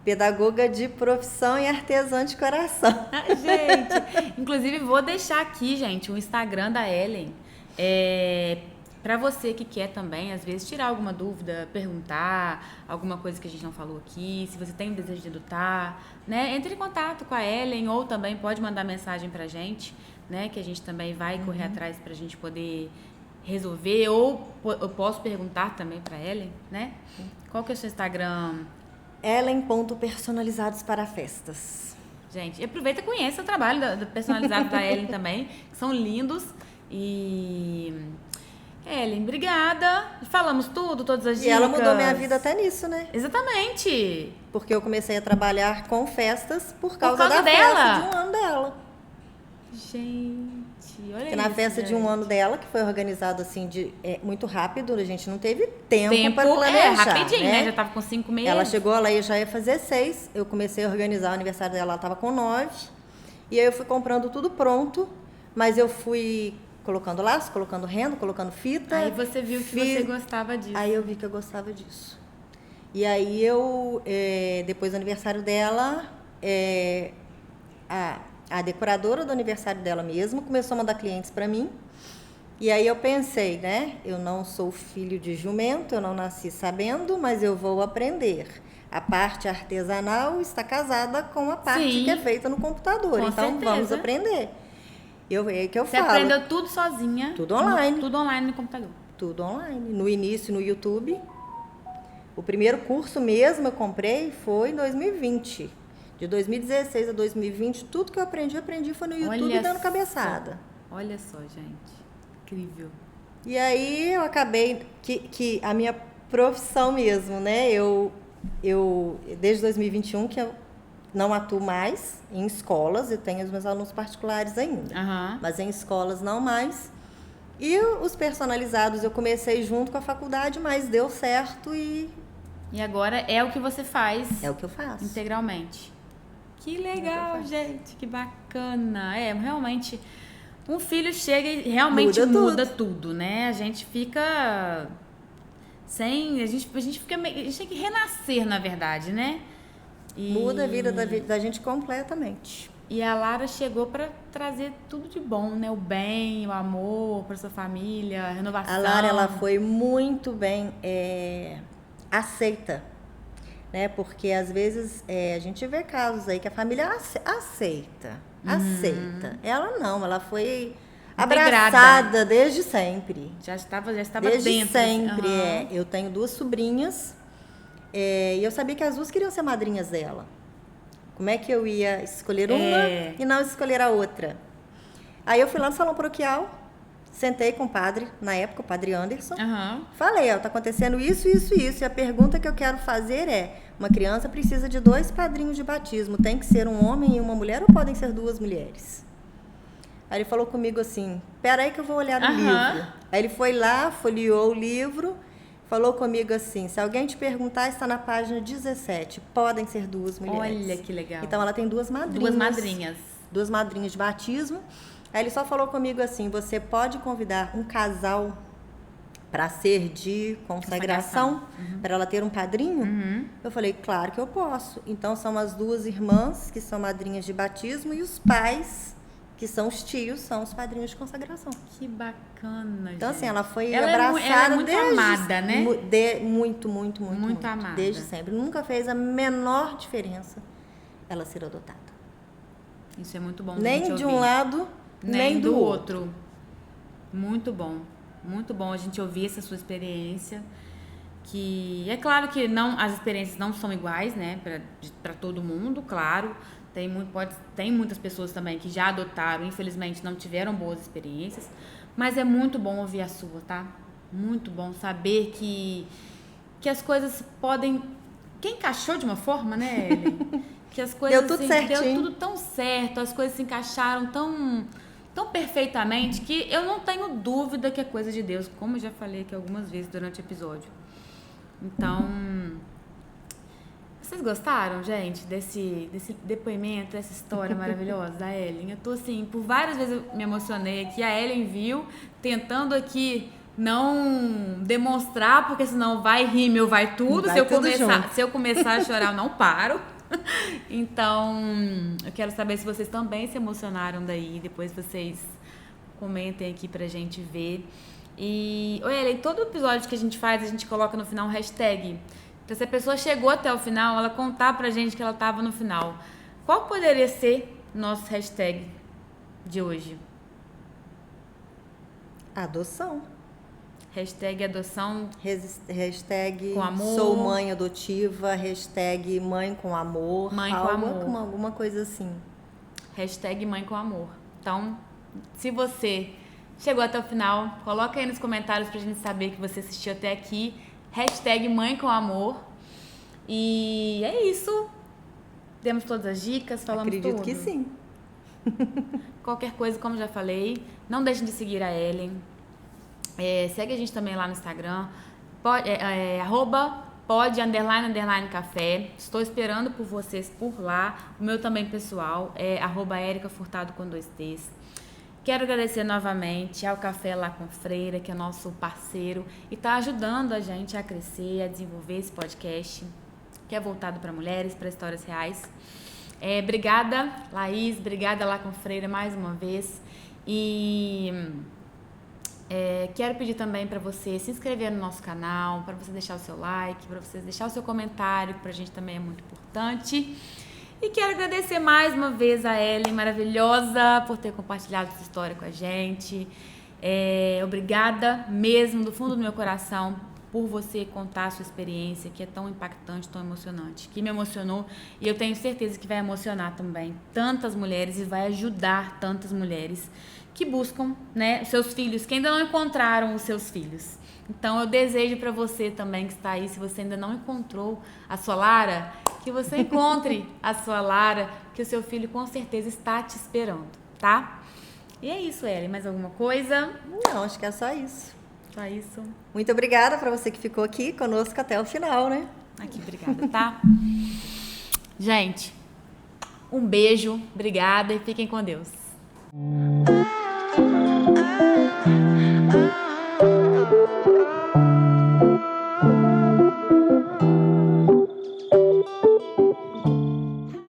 pedagoga de profissão e artesã de coração. Gente, inclusive vou deixar aqui, gente, o Instagram da Ellen. Para você que quer também, às vezes, tirar alguma dúvida, perguntar alguma coisa que a gente não falou aqui, se você tem o desejo de adotar, né? Entre em contato com a Ellen ou também pode mandar mensagem pra gente, né? Que a gente também vai correr atrás pra gente poder resolver. Ou eu posso perguntar também pra Ellen, né? Qual que é o seu Instagram? Ellen.personalizados para festas. Gente, e aproveita e conheça o trabalho do personalizado da Ellen também, que são lindos. E Ellen, obrigada. Falamos tudo, todas as dicas. E ela mudou minha vida até nisso, né? Exatamente. Porque eu comecei a trabalhar com festas por causa causa da dela? festa de um ano dela. Gente, olha Porque isso, na festa de um gente. ano dela, que foi organizado assim muito rápido, a gente não teve tempo para planejar. Rapidinho, né? Já tava com 5 meses. Ela chegou, ela já ia fazer 6. Eu comecei a organizar o aniversário dela, ela estava com 9. E aí eu fui comprando tudo pronto, mas eu fui colocando laço, colocando renda, colocando fita. Aí você viu que você gostava disso. Aí eu vi que eu gostava disso. E aí eu, depois do aniversário dela, a decoradora do aniversário dela mesmo começou a mandar clientes para mim. E aí eu pensei, né? Eu não sou filho de jumento, eu não nasci sabendo, mas eu vou aprender. A parte artesanal está casada com a parte Sim. que é feita no computador. Com então certeza. vamos aprender. É que eu Você falo. aprendeu tudo sozinha. Tudo online. Tudo online no computador. Tudo online. No início, no YouTube. O primeiro curso mesmo eu comprei foi em 2020. De 2016 a 2020, tudo que eu aprendi foi no YouTube Olha dando só. cabeçada. Olha só, gente. Incrível. E aí eu acabei que a minha profissão mesmo, né? Eu desde 2021 que eu não atuo mais em escolas, eu tenho os meus alunos particulares ainda, Aham. mas em escolas não mais. E os personalizados eu comecei junto com a faculdade, mas deu certo e E agora é o que você faz é o que eu faço. integralmente. Que legal, gente. Que bacana. Realmente, um filho chega e realmente muda tudo, né? A gente fica sem... A gente tem que renascer, na verdade, né? Muda a vida da gente completamente. E a Lara chegou para trazer tudo de bom, né? O bem, o amor para sua família, a renovação. A Lara, ela foi muito bem aceita, né? Porque às vezes a gente vê casos aí que a família aceita. Ela não, ela foi Integrada. abraçada desde sempre. Já estava Desde dentro. sempre, Aham. Eu tenho 2 sobrinhas e eu sabia que as 2 queriam ser madrinhas dela. Como é que eu ia escolher uma e não escolher a outra? Aí eu fui lá no salão paroquial, sentei com o padre, na época, o padre Anderson. Aham. Falei, tá acontecendo isso, isso, isso. E a pergunta que eu quero fazer é, uma criança precisa de 2 padrinhos de batismo. Tem que ser um homem e uma mulher ou podem ser 2 mulheres? Aí ele falou comigo assim, peraí que eu vou olhar o livro. Aí ele foi lá, folheou o livro, falou comigo assim, se alguém te perguntar, está na página 17, podem ser 2 mulheres. Olha que legal. Então ela tem 2 madrinhas. 2 madrinhas. 2 madrinhas de batismo. Aí ele só falou comigo assim, você pode convidar um casal para ser de consagração, para ela ter um padrinho? Eu falei, claro que eu posso. Então são as 2 irmãs que são madrinhas de batismo e os pais, que são os tios, são os padrinhos de consagração. Que bacana, Então gente. assim, ela foi Ela abraçada ela é muito desde... amada, né? Muito amada. Desde sempre. Nunca fez a menor diferença ela ser adotada. Isso é muito bom. Nem de um lado, nem do outro. Muito bom. Muito bom a gente ouvir essa sua experiência. Que é claro que as experiências não são iguais, né? Para todo mundo, claro. Tem muitas pessoas também que já adotaram, infelizmente não tiveram boas experiências. Mas é muito bom ouvir a sua, tá? Muito bom saber que as coisas podem... Que encaixou de uma forma, né, Ellen? Que as coisas... Deu tudo certinho. Deu tudo tão certo, as coisas se encaixaram tão perfeitamente que eu não tenho dúvida que é coisa de Deus, como eu já falei aqui algumas vezes durante o episódio. Então, vocês gostaram, gente, desse depoimento, dessa história maravilhosa da Ellen? Eu tô assim, por várias vezes eu me emocionei aqui, a Ellen viu, tentando aqui não demonstrar, porque senão vai rir, ou vai tudo. Se eu começar a chorar, eu não paro. Então, eu quero saber se vocês também se emocionaram daí. Depois vocês comentem aqui pra gente ver. E, Ellen, todo episódio que a gente faz, a gente coloca no final um hashtag. Então, se a pessoa chegou até o final, ela contar pra gente que ela tava no final. Qual poderia ser nosso hashtag de hoje? Adoção. Hashtag adoção. Hashtag com amor. Sou mãe adotiva. Hashtag mãe com amor. Mãe com amor. Alguma coisa assim. Hashtag mãe com amor. Então, se você chegou até o final, coloca aí nos comentários pra gente saber que você assistiu até aqui. Hashtag mãe com amor. E é isso. Demos todas as dicas, falamos Acredito tudo. que sim. Qualquer coisa, como já falei, não deixem de seguir a Ellen. Segue a gente também lá no Instagram, @pod_café. Estou esperando por vocês por lá. O meu também pessoal é @ericafurtado com 2 T's. Quero agradecer novamente ao Café Lá com Freira, que é nosso parceiro e está ajudando a gente a crescer, a desenvolver esse podcast, que é voltado para mulheres, para histórias reais. Obrigada, Laís, obrigada Lá com Freira mais uma vez. E quero pedir também para você se inscrever no nosso canal, para você deixar o seu like, para você deixar o seu comentário, que para a gente também é muito importante. E quero agradecer mais uma vez a Ellen, maravilhosa, por ter compartilhado essa história com a gente. Obrigada mesmo, do fundo do meu coração, por você contar a sua experiência, que é tão impactante, tão emocionante, que me emocionou e eu tenho certeza que vai emocionar também tantas mulheres e vai ajudar tantas mulheres que buscam, né, seus filhos, que ainda não encontraram os seus filhos. Então eu desejo para você também que está aí, se você ainda não encontrou a sua Lara, que você encontre a sua Lara, que o seu filho com certeza está te esperando, tá? E é isso, Ellen. Mais alguma coisa? Não, acho que é só isso. Só isso. Muito obrigada para você que ficou aqui conosco até o final, né? Aqui, obrigada, tá? Gente, um beijo, obrigada e fiquem com Deus.